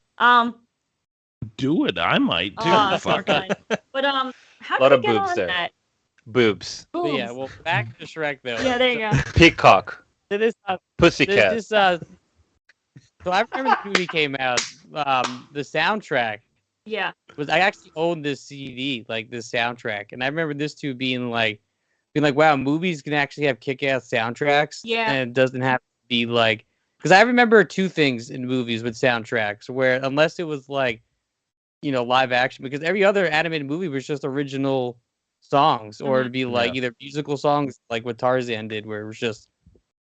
do it. I might too. Oh, so Fuck fun. it. But how Lot did of we get boobs on there. that? Boobs, But yeah, Boobs. well, back to Shrek though. Yeah, there you go. peacock, So this, pussycat. so I remember the movie came out. The soundtrack Yeah. was I actually owned this CD, like this soundtrack, and I remember this too being like, wow, movies can actually have kick-ass soundtracks. Yeah. And it doesn't have to be like, because I remember two things in movies with soundtracks where unless it was like, live action, because every other animated movie was just original songs, or it'd be like either musical songs like what Tarzan did, where it was just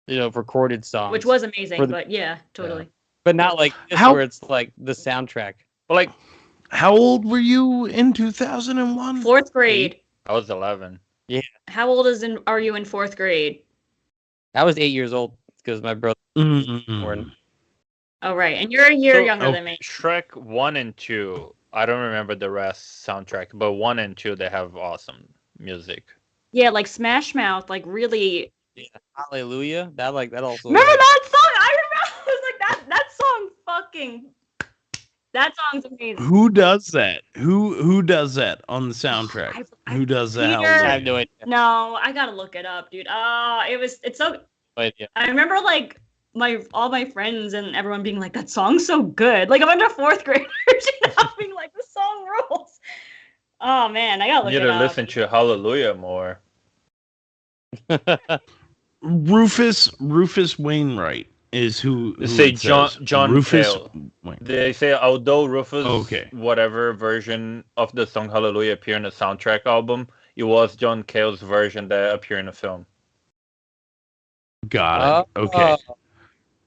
recorded songs, Which was amazing, For the- but yeah, totally. but not like this, How- where it's like the soundtrack. But like, How old were you in 2001? Fourth grade. I was 11. How old are you in fourth grade? I was 8 years old because my brother was born. Oh, right. And you're a year So- younger than me. Shrek 1 and 2. I don't remember the rest soundtrack, but 1 and 2 they have awesome music. Yeah, like Smash Mouth, like really. Yeah, Hallelujah. That also. Remember that song? I remember. I was like, that song fucking. That song's amazing. Who does that? Who does that on the soundtrack? Who does that? Peter- I Hallelujah? have no idea. No, I gotta look it up, dude. It's so. But yeah. I remember like all my friends and everyone being like, that song's so good. Like a bunch of fourth graders, being like, the song rules. Oh man, I gotta look You it need to up. listen to Hallelujah more. Rufus Wainwright is who They say it says. John Rufus. Cale. Wait. They say although Rufus, Okay. whatever version of the song Hallelujah appeared in the soundtrack album, it was John Cale's version that appeared in the film. Got it. Okay.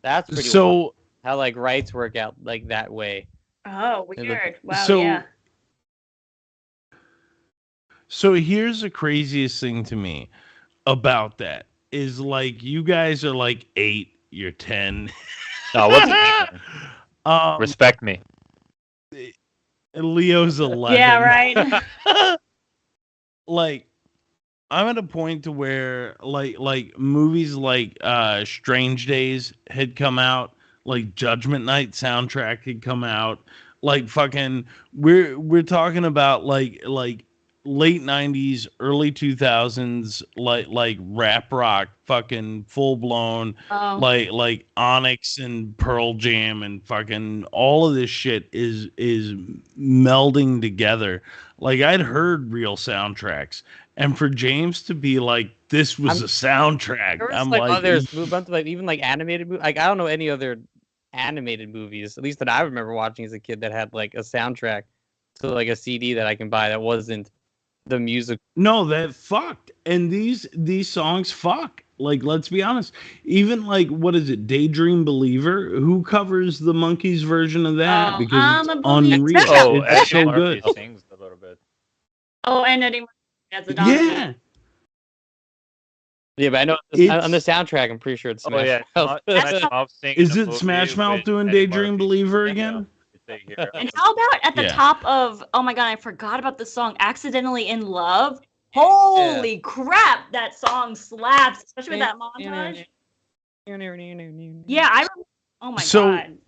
That's pretty. So wild, how like rights work out like that way. Oh, weird. Wow, So- yeah. So here's the craziest thing to me about that is like you guys are like 8, you're 10. No, what's respect me. Leo's 11. Yeah, right. Like I'm at a point to where like movies like Strange Days had come out, like Judgment Night soundtrack had come out, like fucking we're talking about like late 90s, early 2000s, like rap rock, fucking full blown, Oh. like Onyx and Pearl Jam and fucking all of this shit is melding together. Like I'd heard real soundtracks, and for James to be like, this was a soundtrack, There was I'm like like, others, a bunch of like even like animated movies. Like I don't know any other animated movies, at least that I remember watching as a kid, that had like a soundtrack to like a CD that I can buy that wasn't the music. no, that fucked. And these songs fuck. Like, let's be honest. Even like, what is it, Daydream Believer? Who covers the Monkeys version of that? Oh, Because I'm it's a believer. unreal. Oh, It's Eddie so Murphy good. sings a little bit. Oh, and Eddie Murphy as a donkey. Yeah. Yeah, but I know It's- on the soundtrack, I'm pretty sure it's Smash Oh yeah, Mouth. Smash Mouth singing Is a it movie Smash Mouth with doing Eddie Daydream Murphy. Believer Yeah, again? they hear And how about at the Yeah. top of, oh my god, I forgot about the song Accidentally in Love. Holy crap, that song slaps, especially with that montage. Yeah, I remember. Oh my So- god.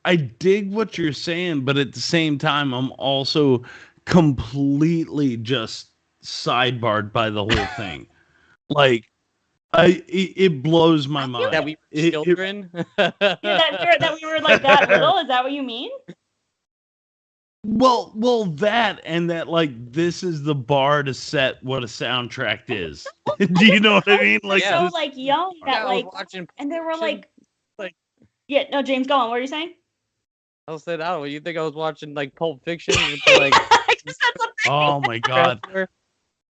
I dig what you're saying, but at the same time, I'm also completely just sidebarred by the whole thing. Like, it blows my mind. That we were It- children. Yeah, that we were like that little, is that what you mean? Well, that and that, like, this is the bar to set what a soundtrack is. Do you know what I mean? Like, Yeah. So this- like young Yeah, that I was like, watching. and they were like, like- yeah, no, James, go on. What are you saying? I said, "Oh, you think I was watching like Pulp Fiction with the, like?" oh my god, wrestler?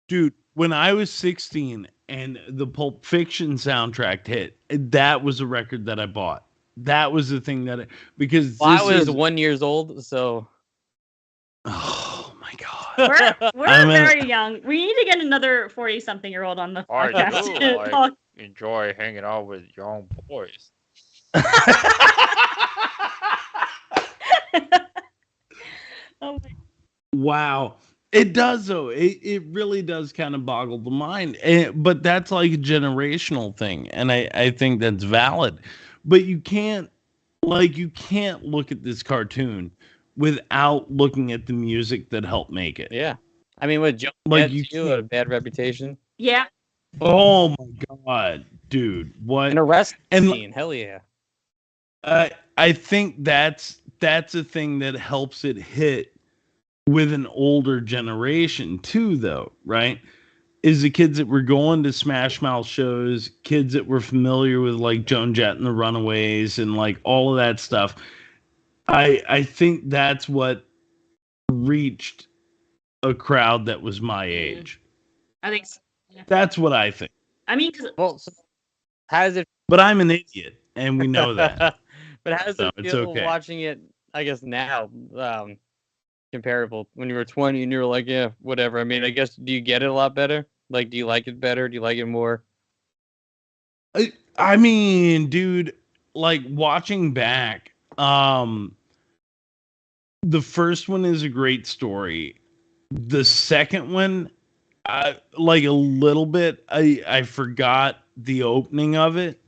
dude! When I was 16 and the Pulp Fiction soundtrack hit, that was a record that I bought. That was the thing because Well, I this was is 1 years old, so. oh my god. We're I mean- very young. We need to get another 40-something-year-old on the I podcast do to like talk. enjoy hanging out with young boys. Oh my Wow. It does though. It really does kind of boggle the mind. But that's like a generational thing. And I think that's valid. But you can't look at this cartoon without looking at the music that helped make it. Yeah, I mean, with Joe Like, had you too, a bad reputation. Yeah. Oh my god, dude. What And a wrestling And- scene, hell yeah. I think that's a thing that helps it hit with an older generation too, though, right? Is the kids that were going to Smash Mouth shows, kids that were familiar with like Joan Jett and the Runaways and like all of that stuff. I think that's what reached a crowd that was my age. I think so. That's what I think. I mean, because Well, so how does it? But I'm an idiot, and we know that. But how does So it it's feel okay. watching it? I guess now, comparable when you were 20 and you were like, yeah, whatever. I mean, I guess do you get it a lot better? Like, do you like it better? Do you like it more? I mean, dude, like watching back, the first one is a great story. The second one, like a little bit, I forgot the opening of it.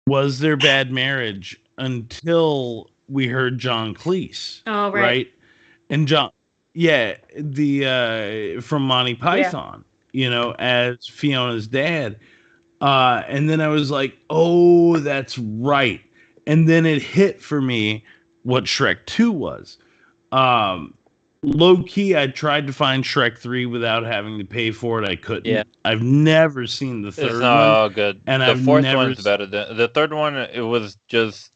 Was their bad marriage until we heard John Cleese, oh right. right? And John, yeah, the from Monty Python, as Fiona's dad. And then I was like, oh, that's right. And then it hit for me what Shrek 2 was. Low key, I tried to find Shrek 3 without having to pay for it. I couldn't. Yeah. I've never seen the third It's one. not good. and The I've fourth never one's s- better than the third one. It was just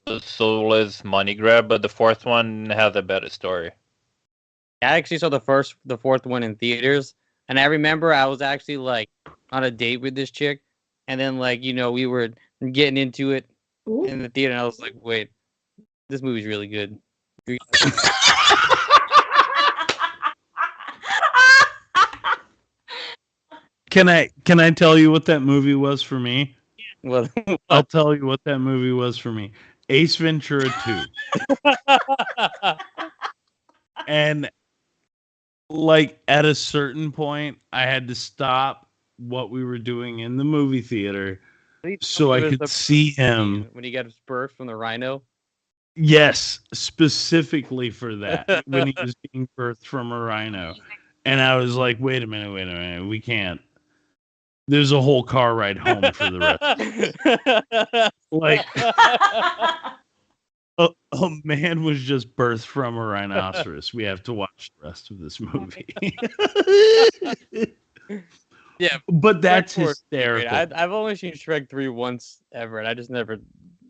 a soulless money grab, but the fourth one has a better story. I actually saw the fourth one in theaters, and I remember I was actually like on a date with this chick, and then like we were getting into it Ooh. in the theater, and I was like, wait, this movie's really good. Can I tell you what that movie was for me? Well, I'll tell you what that movie was for me. Ace Ventura 2. And like at a certain point, I had to stop what we were doing in the movie theater so I It was could the see him. when he got his birth from the rhino. Yes, specifically for that when he was being birthed from a rhino. And I was like, wait a minute, we can't. There's a whole car ride home for the rest. Like a man was just birthed from a rhinoceros. We have to watch the rest of this movie. Yeah, But that's Shrek 4 is great. hysterical. I've only seen Shrek 3 once ever, and I just never.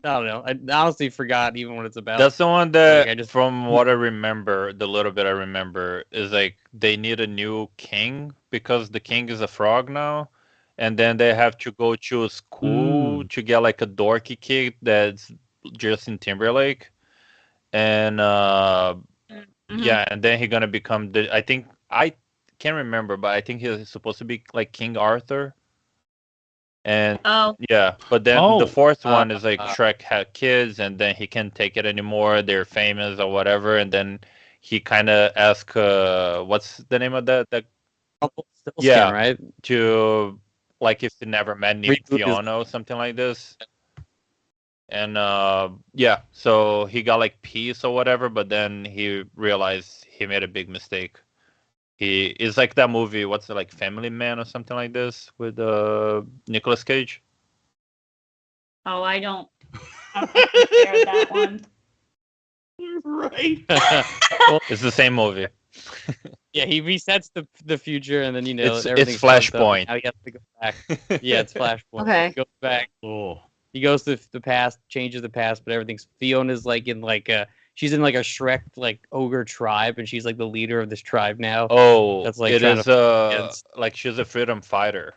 I don't know. I honestly forgot even what it's about. That's the one that, Like, I just- from what I remember, the little bit I remember, is like they need a new king because the king is a frog now, and then they have to go to a school to get like a dorky kid that's Justin Timberlake, and yeah, and then he's gonna become I think I can't remember, but I think he's supposed to be like King Arthur. And Oh, yeah, but then Oh, the fourth one is like Shrek had kids, and then he can't take it anymore. They're famous or whatever, and then he kind of asks, what's the name of that? Yeah. right. To like if he never met Reboot is- Fiona or something like this. And yeah, so he got like peace or whatever, but then he realized he made a big mistake. He is like that movie, what's it, like Family Man or something like this with Nicolas Cage. I don't compare that one. Right. Well, It's the same movie. yeah, he resets the future, and then It's everything's fucked up, Flashpoint. and now he has to go back. Yeah, it's Flashpoint. Okay. He goes back. Oh. He goes to the past, changes the past, but everything's Fiona's like in like a she's in like a Shrek like ogre tribe, and she's like the leader of this tribe now. Oh, That's, like, it trying is against- like she's a freedom fighter.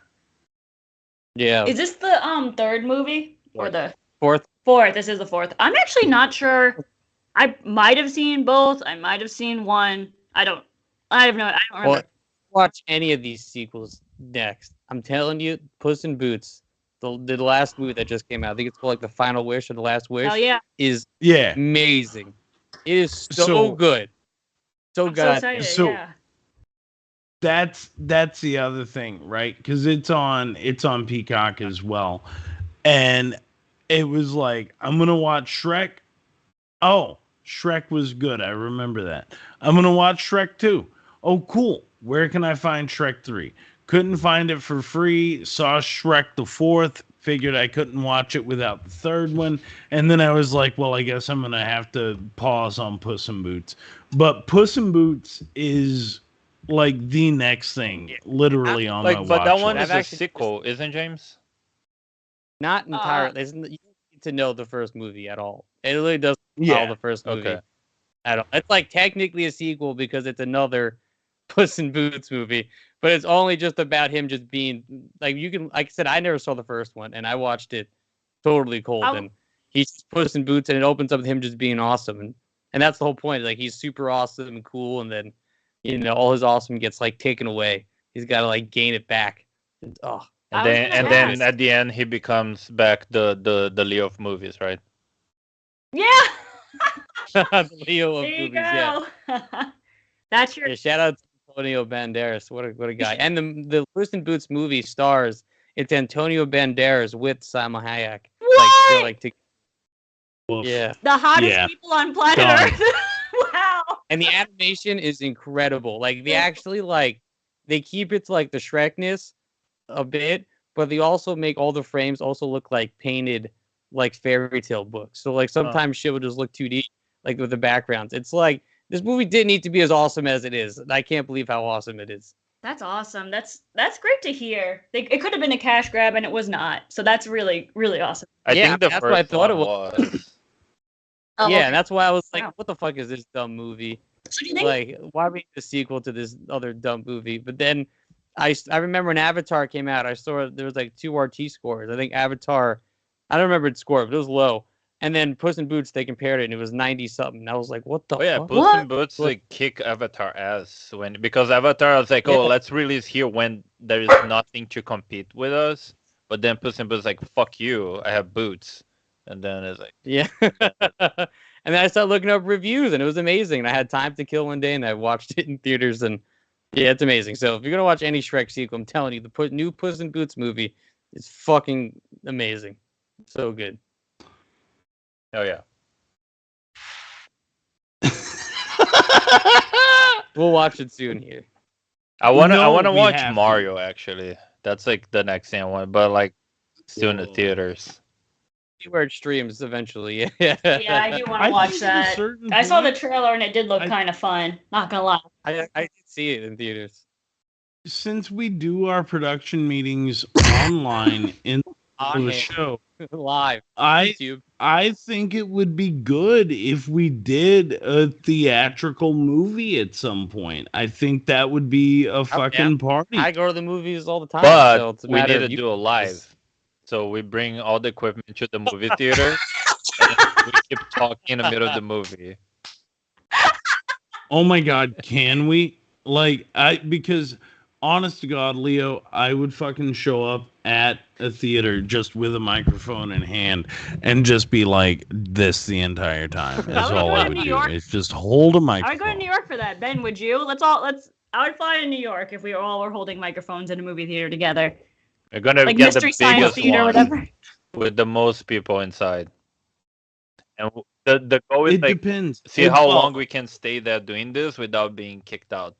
Yeah, Is this the third movie or Fourth. the fourth. fourth? This is the fourth. I'm actually not sure. I might have seen both. I might have seen one. I don't remember. Well, watch any of these sequels next. I'm telling you, Puss in Boots, the last movie that just came out. I think it's called like The Final Wish or The Last Wish. Hell yeah. Is Yeah. amazing. It is so So- good. So I'm good. so excited. So- Yeah. That's the other thing, right? Because it's on Peacock as well, and it was like, I'm gonna watch Shrek. Oh, Shrek was good. I remember that. I'm gonna watch Shrek 2. Oh, cool. Where can I find Shrek 3? Couldn't find it for free. Saw Shrek the 4th. Figured I couldn't watch it without the third one. And then I was like, well, I guess I'm gonna have to pause on Puss in Boots. But Puss in Boots is like the next thing, literally on my Like, watch but that one list. is I've a actually sequel, isn't James? Not entirely. You don't need to know the first movie at all. It really doesn't Yeah. follow the first movie Okay. at all. It's like technically a sequel because it's another Puss in Boots movie, but it's only just about him just being like you can. Like I said, I never saw the first one, and I watched it totally cold, and he's just Puss in Boots, and it opens up with him just being awesome, and that's the whole point. Like he's super awesome and cool, and then all his awesome gets like taken away. He's got to like gain it back. Oh, And I was then gonna then ask. at the end he becomes back the Leo of movies, right? Yeah. the Leo of There you movies, yeah. go. That's your Yeah, shout out to Antonio Banderas. What a guy. And the Puss in Boots movie stars, it's Antonio Banderas with Salma Hayek. what? Like Oof. yeah. The hottest Yeah. people on planet Done. Earth. Wow. And the animation is incredible. Like they actually like they keep it to like the Shrekness a bit, but they also make all the frames also look like painted like fairy tale books. So like sometimes shit would just look 2D, like with the backgrounds. It's like this movie didn't need to be as awesome as it is. I can't believe how awesome it is. That's awesome. That's great to hear. It could have been a cash grab and it was not. So that's really, really awesome. I Yeah, think the that's first what I thought it one was. Oh, Yeah, okay. and that's why I was like, Wow. what the fuck is this dumb movie? So do you think Like, why make the sequel to this other dumb movie? But then I remember when Avatar came out, I saw there was like 2 RT scores. I think Avatar, I don't remember its score, but it was low. And then Puss in Boots, they compared it, and it was 90 something. I was like, what the Oh yeah, fuck? Puss in Boots What? like kick Avatar ass because Avatar was like, Yeah. oh, let's release here when there is nothing to compete with us. But then Puss in Boots like, fuck you, I have boots, and then it's like, Yeah. And then I started looking up reviews, and it was amazing. And I had time to kill one day, and I watched it in theaters, and yeah, it's amazing. So if you're gonna watch any Shrek sequel, I'm telling you, the new Puss in Boots movie is fucking amazing. So good. oh yeah. We'll watch it soon here. I wanna No, we watch have to. Mario actually. That's like the next thing I want, but like still in the Whoa. theaters. See where it streams eventually. Yeah. Yeah, I do want to watch that. I saw the trailer and it did look I- kind of fun. Not gonna lie. I did see it in theaters. Since we do our production meetings online in On the it. show, Live. I YouTube. I think it would be good if we did a theatrical movie at some point. I think that would be a fucking party. I go to the movies all the time. But so it's a we matter need of to you do a guys. live. So we bring all the equipment to the movie theater and we keep talking in the middle of the movie. Oh my god, can we? Because honest to God, Leo, I would fucking show up at a theater just with a microphone in hand and just be like this the entire time. That's would all go I to would New do. York. Is just hold a I microphone. would go to New York for that. Ben, would you? I would fly to New York if we all were holding microphones in a movie theater together. We're gonna Like get Mystery the Science biggest Theater or one whatever. with the most people inside. And the goal is It like depends. see how Well, long we can stay there doing this without being kicked out.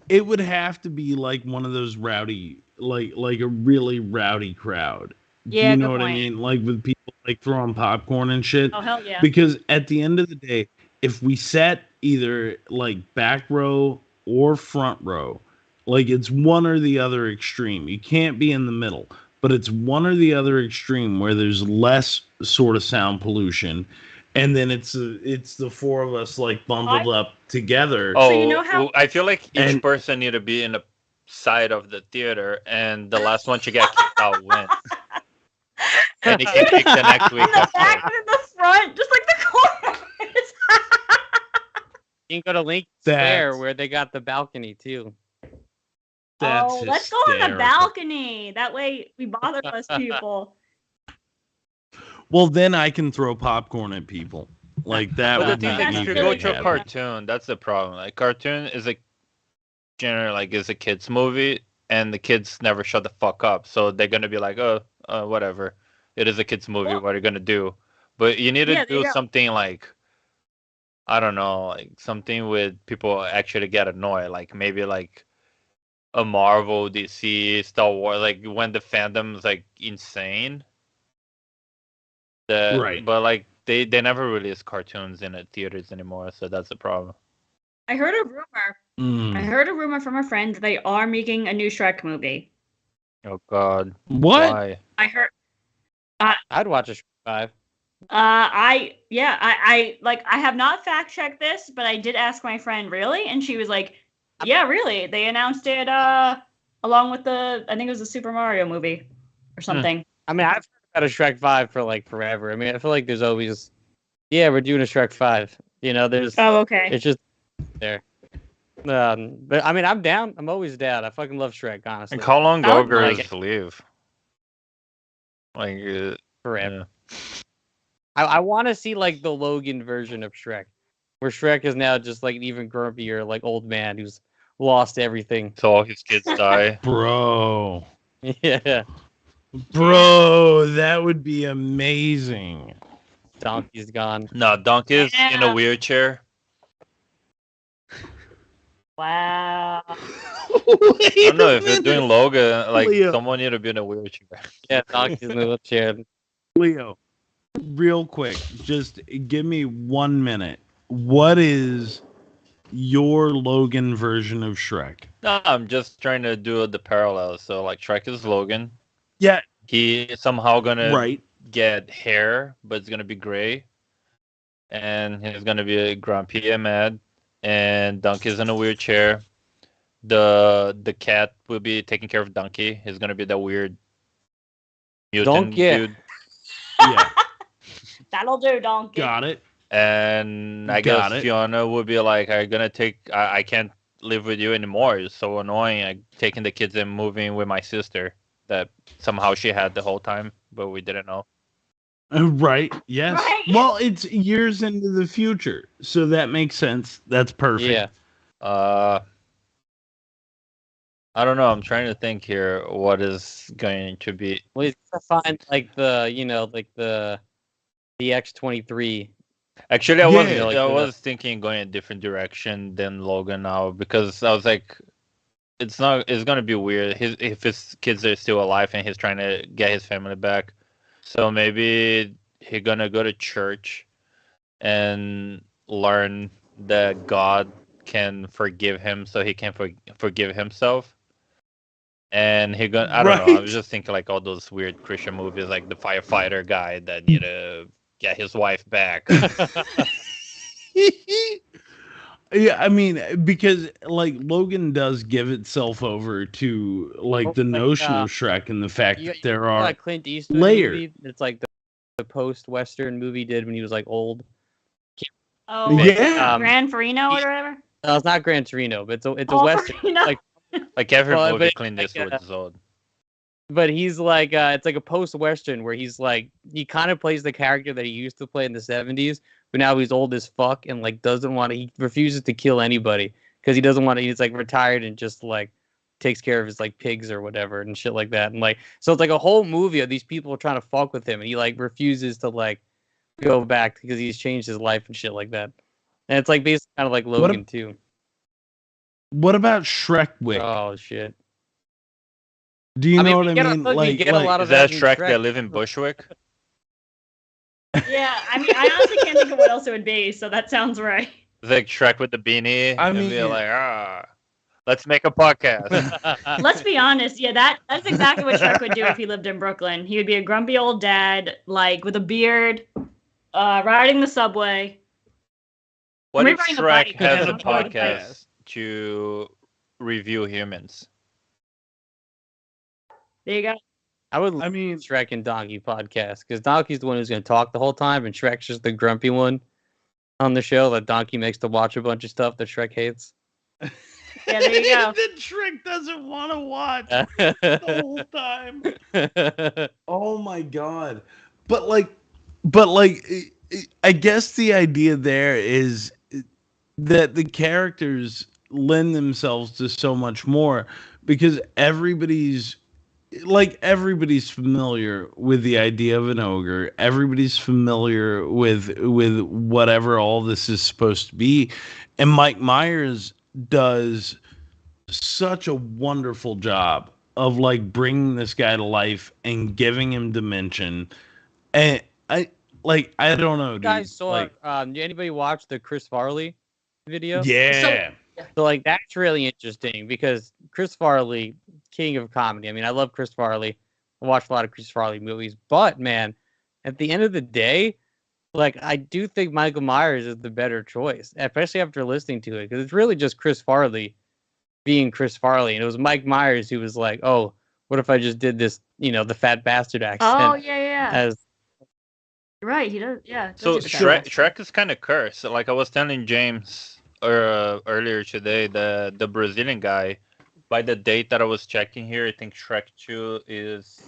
It would have to be like one of those rowdy, like a really rowdy crowd, Yeah, You good know what I point. mean? Like with people like throwing popcorn and shit. Oh hell yeah. Because at the end of the day, if we sat either like back row or front row, like it's one or the other extreme. You can't be in the middle, but it's one or the other extreme where there's less sort of sound pollution, and then it's the four of us like bundled up together. Oh, So you know how- I feel like each And- person need to be in a side of the theater, and the last one to get kicked out wins. And they can pick the next week in the after. back and in the front, just like the corners. You can go to Lincoln That's- Square where they got the balcony too. That's let's go on the hysterical. balcony. That way we bother less people. Well, then I can throw popcorn at people. Like that But the would thing make is, me if you very go to a happy. cartoon, that's the problem. Like cartoon is a generally like is a kids movie, and the kids never shut the fuck up. So they're gonna be like, oh, whatever. It is a kids movie. Well- What are you gonna do? But you need to Yeah, there you do go. something like, I don't know, like something with people actually get annoyed. Like maybe like a Marvel, DC, Star Wars. Like when the fandom's like insane. Right. But like they never release cartoons in theaters anymore, so that's the problem. I heard a rumor. Mm. I heard a rumor from a friend that they are making a new Shrek movie. Oh God. What? Why? I heard. I'd watch a Shrek 5. I have not fact checked this, but I did ask my friend really, and she was like, "Yeah, really. They announced it along with I think it was the Super Mario movie or something." I mean, I've heard about a Shrek 5 for like forever. I mean, I feel like there's always, yeah, we're doing a Shrek 5. You know, there's, Oh, okay. it's just there. But I mean, I'm down. I'm always down. I fucking love Shrek, honestly. And how long I would Gogur's like leave? Like, Forever. yeah. I want to see like the Logan version of Shrek, where Shrek is now just like an even grumpier, like old man who's lost everything. So all his kids die. Bro. Yeah, Bro, that would be amazing. Donkey's gone. No, Donkey's in a Yeah. wheelchair. Wow. I don't know if you're doing Logan, like Leo. someone need to be in a wheelchair. Yeah, Donkey's in the wheelchair. Leo, real quick, just give me 1 minute. What is your Logan version of Shrek? No, I'm just trying to do the parallels. So like Shrek is Logan. Yeah, He somehow gonna right. get hair, but it's gonna be gray. And he's gonna be grumpy and mad. And Donkey's in a wheelchair. The cat will be taking care of Donkey. He's gonna be the weird mutant Donkey. dude. Yeah, That'll do, donkey. Uh, got it. And I Got guess it. Fiona would be like, I can't live with you anymore. You're so annoying. I'm taking the kids and moving with my sister that somehow she had the whole time, but we didn't know. Right. Yes. Right. Well, it's years into the future, so that makes sense. That's perfect. Yeah, I don't know. I'm trying to think here what is going to be. well, he's gonna find like the X-23. Actually, I Yeah, like was thinking going a different direction than Logan now because I was like, it's gonna be weird. If his kids are still alive and he's trying to get his family back, so maybe he's gonna go to church and learn that God can forgive him, so he can forgive himself. And I don't know. I Right. was just thinking like all those weird Christian movies, like the firefighter guy that need to get his wife back. Yeah, I mean, because like Logan does give itself over to like the notion of Shrek and the fact that there are Like Clint Eastwood layers. movie. It's like the post-Western movie did when he was like old. Oh, Yeah. Gran Farino or whatever. No, it's not Gran Torino, but it's a Oh, Western. Farino. like- Like every Well, movie but Clint like, Eastwood is old. But he's like, it's like a post-Western where he's like, he kind of plays the character that he used to play in the 70s, but now he's old as fuck and like he refuses to kill anybody because he doesn't want to, he's like retired and just like takes care of his like pigs or whatever and shit like that. And like, so it's like a whole movie of these people trying to fuck with him and he like refuses to like go back because he's changed his life and shit like that. And it's like basically kind of like Logan too. What about Shrek Wick? Oh shit. Do you know we what I get mean? we get a lot Is of that in Shrek that live in Bushwick? Yeah, I mean, I honestly can't think of what else it would be, so that sounds right. It's like Shrek with the beanie. I and mean- be like, let's make a podcast. Let's be honest. Yeah, that's exactly what Shrek would do if he lived in Brooklyn. He would be a grumpy old dad, like with a beard, riding the subway. What if Riding a Shrek bike, has yeah, a riding a bike. podcast to review humans? There you go. I would I mean, Shrek and Donkey podcast because Donkey's the one who's going to talk the whole time, and Shrek's just the grumpy one on the show that Donkey makes to watch a bunch of stuff that Shrek hates. Yeah, there you go. that Shrek doesn't want to watch the whole time. Oh my god! But I guess the idea there is that the characters lend themselves to so much more because everybody's familiar with the idea of an ogre. Everybody's familiar with whatever all this is supposed to be, and Mike Myers does such a wonderful job of like bringing this guy to life and giving him dimension. And I don't know, dude. You guys saw? Like, Did anybody watch the Chris Farley video? yeah. So like that's really interesting because Chris Farley, king of comedy. I mean, I love Chris Farley. I watch a lot of Chris Farley movies, but man, at the end of the day, like I do think Michael Myers is the better choice, especially after listening to it, because it's really just Chris Farley being Chris Farley, and it was Mike Myers who was like, "Oh, what if I just did this? You know, the fat bastard accent." Oh yeah. As Right, he does. Yeah. So does do that. Shrek is kind of cursed. Like I was telling James earlier today, the Brazilian guy. By the date that I was checking here, I think Shrek 2 is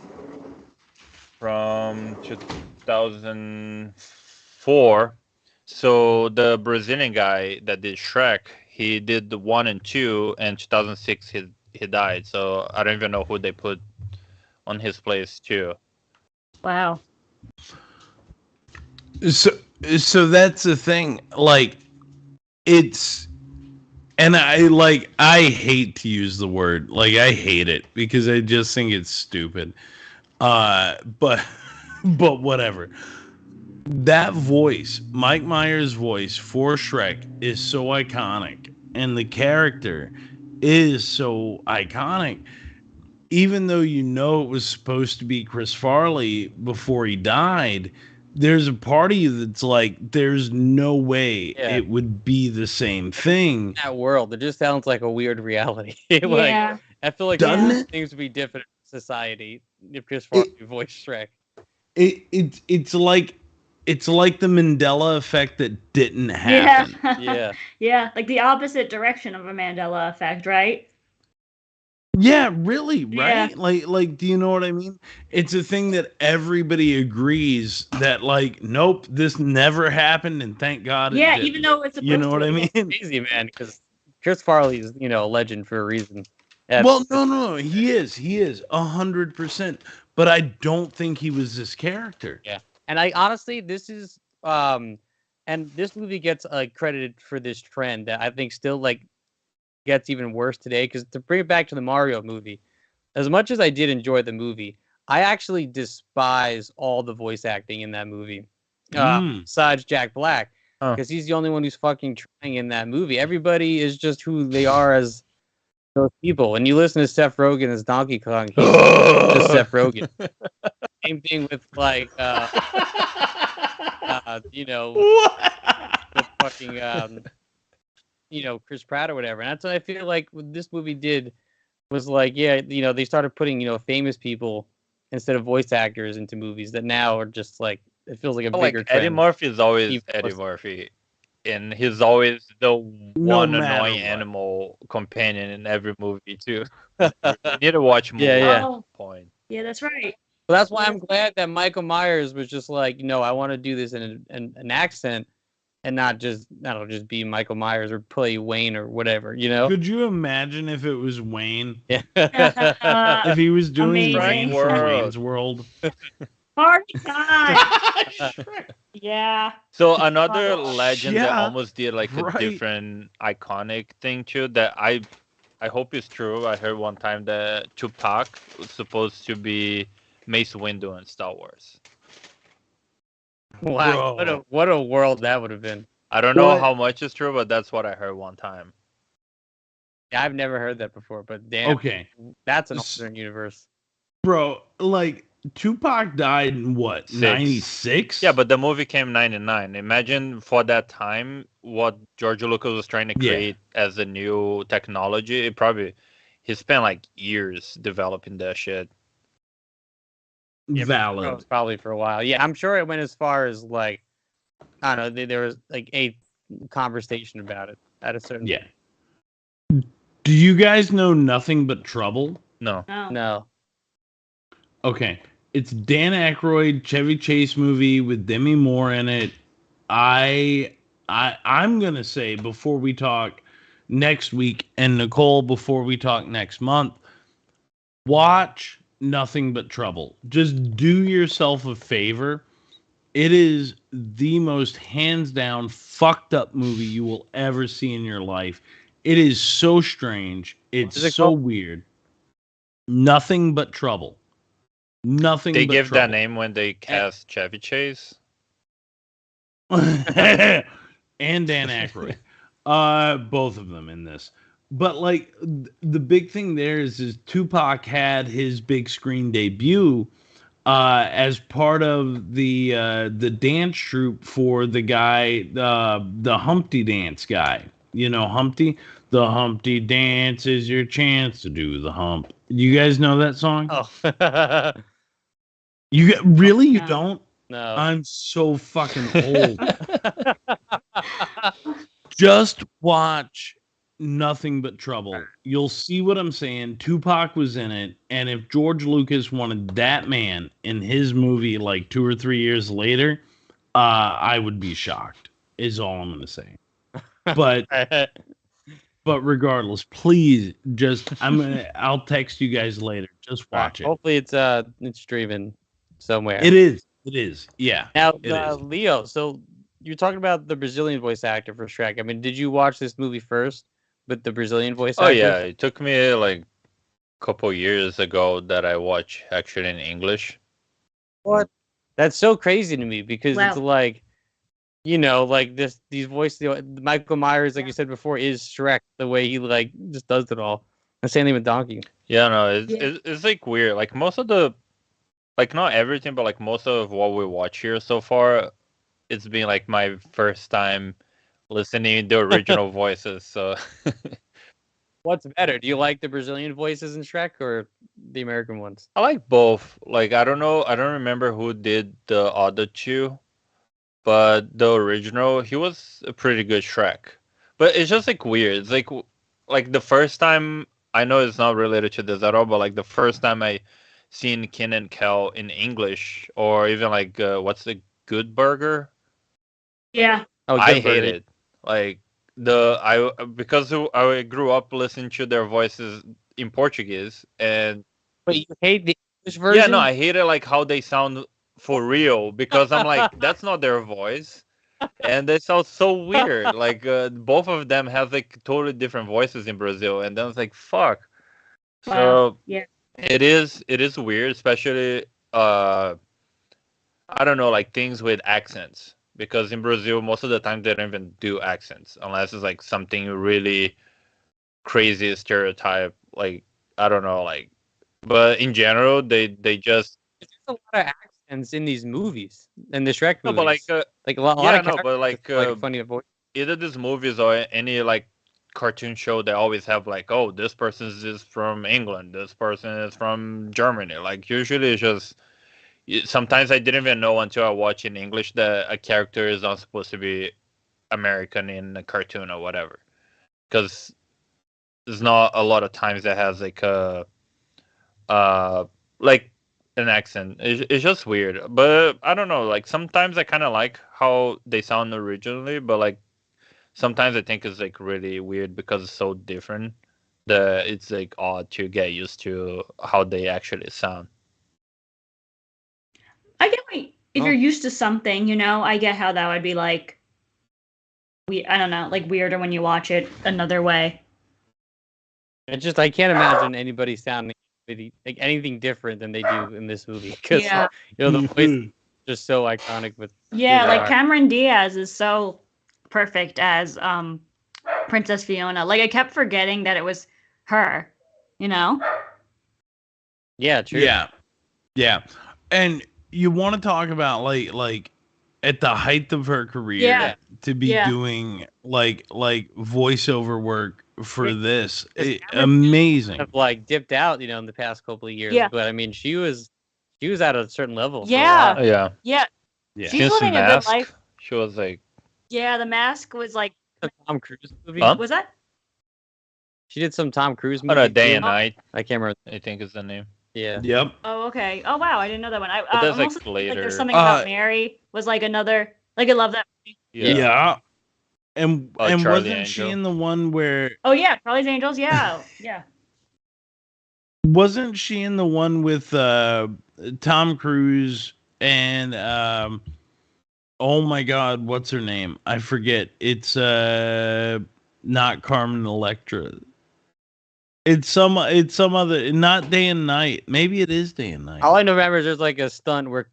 from 2004. So the Brazilian guy that did Shrek, he did the 1 and 2, and 2006 he died. So I don't even know who they put on his place too. Wow. So that's the thing. Like, it's, and I hate to use the word, like I hate it because I just think it's stupid. But whatever. That voice, Mike Myers' voice for Shrek, is so iconic, and the character is so iconic. Even though you know it was supposed to be Chris Farley before he died, there's a part of you that's like, there's no way it would be the same thing. that world, it just sounds like a weird reality. Yeah. I feel like Doesn't things would be different in society if Chris Farley voiced Shrek. It's like the Mandela effect that didn't happen. Yeah. Yeah. Yeah, like the opposite direction of a Mandela effect, right? Yeah, really, right? Yeah. Like, do you know what I mean? It's a thing that everybody agrees that, like, nope, this never happened, and thank God. Yeah, it even though it's you know what I mean? Easy, man, because Chris Farley is, a legend for a reason. Well, no, he is 100%. But I don't think he was this character. Yeah, and I honestly, this is, and this movie gets credited for this trend that I think still gets even worse today. Because to bring it back to the Mario movie, as much as I did enjoy the movie, I actually despise all the voice acting in that movie. Besides Jack Black, because he's the only one who's fucking trying in that movie. Everybody is just who they are as those people. When you listen to Seth Rogen as Donkey Kong, he's just Seth Rogen. Same thing with with fucking Chris Pratt or whatever. And that's what I feel like what this movie did was they started putting famous people instead of voice actors into movies that now are just it feels like a bigger trend. Eddie Murphy is always Eddie Murphy. And he's always the one annoying animal companion in every movie too. You need to watch more. Yeah. Point. Yeah, that's right. Well, that's why I'm glad that Michael Myers was just I want to do this in an accent and not just be Michael Myers or play Wayne or whatever. Could you imagine if it was Wayne? Yeah. If he was doing Amazing. Wayne from Wayne's World. Party time. Yeah. So another legend that Yeah, almost did a different iconic thing too that I I hope it's true. I heard one time that Tupac was supposed to be Mace Windu in Star Wars. Wow, Bro. what a world that would have been. I don't know What? how much is true, but that's what I heard one time. Yeah, I've never heard that before, but damn, Okay. that's an alternate universe. Bro, like Tupac died in what, Six. 96? Yeah, but the movie came 99. Imagine for that time what George Lucas was trying to Yeah. create as a new technology. He spent like years developing that shit. Yeah, Valid. probably for a while. Yeah, I'm sure it went as far as like, I don't know, there was like a conversation about it at a certain. Yeah. Do you guys know Nothing But Trouble? No. Oh. No. Okay. It's Dan Aykroyd, Chevy Chase movie with Demi Moore in it. I'm gonna say before we talk next week, and Nicole before we talk next month, watch Nothing But Trouble. Just do yourself a favor. It is the most hands down fucked up movie you will ever see in your life. It is so strange. It's Is it so called? weird. Nothing But Trouble. Nothing They but gave that trouble. name when they cast Chevy Chase. And Dan Aykroyd. Both of them in this. But like the big thing there is Tupac had his big screen debut as part of the dance troupe for the guy, the Humpty Dance guy. You know, Humpty? The Humpty Dance is your chance to do the hump. You guys know that song? Oh. You really? You No. don't? No. I'm so fucking old. Just watch Nothing But Trouble. You'll see what I'm saying. Tupac was in it, and if George Lucas wanted that man in his movie like 2 or 3 years later, I would be shocked. Is all I'm gonna say. But regardless, please I'll text you guys later. Just watch it. Hopefully it's streaming somewhere. It is. Yeah. Now, It is. Leo, so you're talking about the Brazilian voice actor for Shrek. I mean, did you watch this movie first with the Brazilian voice Oh actor? yeah, it took me like a couple years ago that I watched actually in English. What? That's so crazy to me because it's Wow. like, you know, like these voices. Michael Myers, like you said before, is Shrek. The way he like just does it all. The same thing with Donkey. Yeah, no, Yeah. it's like weird. Like most of the, like not everything, but like most of what we watch here so far, it's been like my first time listening to the original voices. So What's better? Do you like the Brazilian voices in Shrek or the American ones? I like both. Like I don't know, I don't remember who did the other two, but the original, he was a pretty good Shrek. But it's just like weird. It's like the first time, I know it's not related to this at all, but like the first time I seen Ken and Kel in English, or even like what's the Good Burger? Yeah. Oh, I Good hate Burger. it. Like because I grew up listening to their voices in Portuguese, and But you hate the English version? yeah, no, I hate it like how they sound for real, because I'm like, that's not their voice, and they sound so weird. Like both of them have like totally different voices in Brazil, and then it's like fuck. Wow. So Yeah. it is weird, especially I don't know, like things with accents, because in Brazil most of the time they don't even do accents unless it's like something really crazy stereotype, like I don't know, like, but in general they just There's a lot of accents in these movies, in the Shrek no, movies. but like Like a lot yeah, of no, but characters like like funny voice. either these movies or any like cartoon show, they always have like, oh, this person is from England, this person is from Germany. Like usually it's just sometimes I didn't even know until I watch in English that a character is not supposed to be American in a cartoon or whatever, because there's not a lot of times that has like a like an accent. It's just weird, but I don't know, like sometimes I kind of like how they sound originally, but like sometimes I think it's like really weird because it's so different that it's like odd to get used to how they actually sound. I get like if you're used to something, you know, I get how that would be like I don't know, like weirder when you watch it another way. It's just I can't imagine anybody sounding like anything different than they do in this movie because Yeah. the voice is just so iconic with Yeah, who they like are. Cameron Diaz is so perfect as Princess Fiona. Like I kept forgetting that it was her, you know? Yeah, true. Yeah. And you want to talk about like at the height of her career Yeah. to be Yeah. doing like voiceover work for Yeah, this. 'cause Amazing. have like dipped out, in the past couple of years. Yeah. But I mean, she was at a certain level for a Yeah. while. Yeah. Yeah. Yeah. She's Since the living a good mask, life. she was like, Yeah, The Mask was like The Tom Cruise movie. Huh? was that? She did some Tom Cruise on movie. a day too. and night, I can't remember. I think is the name. Yeah. Yep. Oh, okay. Oh wow, I didn't know that one. But I'm that's, like, also thinking, like later. there's something about Mary was like another like I love that movie. Yeah. And Charlie wasn't she Angel. in the one where Oh yeah, Charlie's Angels, yeah. Yeah. wasn't she in the one with Tom Cruise and oh my god, what's her name? I forget. It's not Carmen Electra. It's some other, not Day and Night. Maybe it is Day and Night. All I know remember is there's like a stunt where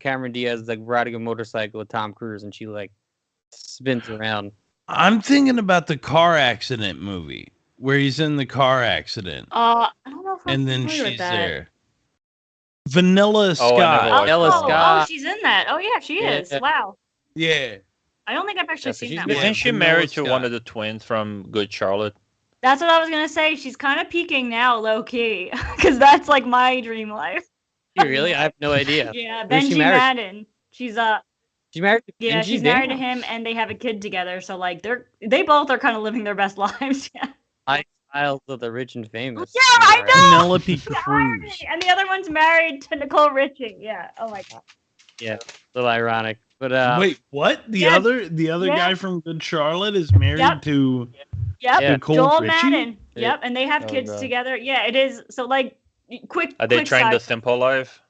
Cameron Diaz is like riding a motorcycle with Tom Cruise and she like spins around. I'm thinking about the car accident movie where he's in the car accident I don't know if I'm and then familiar with she's that. there. Vanilla Oh, I never Scott. watched Vanilla that one. Scott. she's in that. Oh yeah, she is. Yeah. Wow. Yeah. I don't think I've actually Yeah, so seen she's that been- one. Isn't she Vanilla married to one Scott. of the twins from Good Charlotte? That's what I was gonna say. She's kind of peaking now, low key, because that's like my dream life. Really? I have no idea. Yeah, Who's she Benji married? Madden. She's She married to yeah, Benji? she's married to Damn. him, and they have a kid together. So like they both are kind of living their best lives. Yeah. Lifestyles of the rich and famous. Yeah, I Alright. know. Penelope The irony. Cruz. And the other one's married to Nicole Richie. Yeah. Oh my god. A little ironic. But Wait, what? The yeah, other yeah. guy from Good Charlotte is married Yep. to Yep. Yeah. Nicole Joel Richie? Madden. Yeah. Yep. And they have Oh, kids God. together. Yeah, it is. So like, quick. Are they quick trying side- the simple life?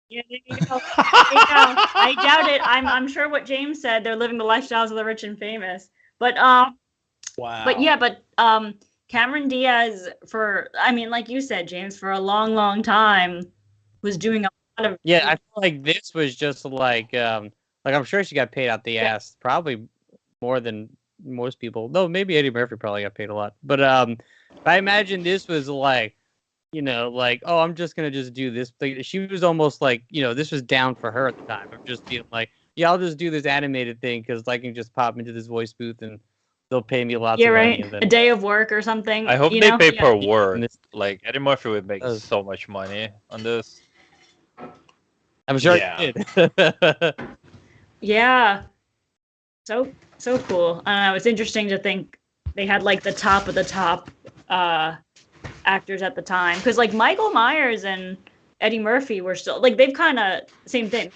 Yeah, there you go. I doubt it. I'm sure what James said. They're living the lifestyles of the rich and famous. But Wow. Cameron Diaz like you said, James, for a long time was doing a lot of yeah, I feel like this was just like I'm sure she got paid out the ass, probably more than most people. Though maybe Eddie Murphy probably got paid a lot. But I imagine this was like, oh, I'm just gonna just do this. Like, she was almost like, this was down for her at the time of just being like, yeah, I'll just do this animated thing because I can just pop into this voice booth and they'll pay me lots yeah, of money. right. And then, A day of work or something. I hope you they know? pay Yeah. per word. And this- Like Eddie Murphy would make Oh. so much money on this. I'm sure Yeah. it did. Yeah. So cool. I don't know. It's interesting to think they had like the top of the top actors at the time, because like Michael Myers and Eddie Murphy were still like they've kind of same thing.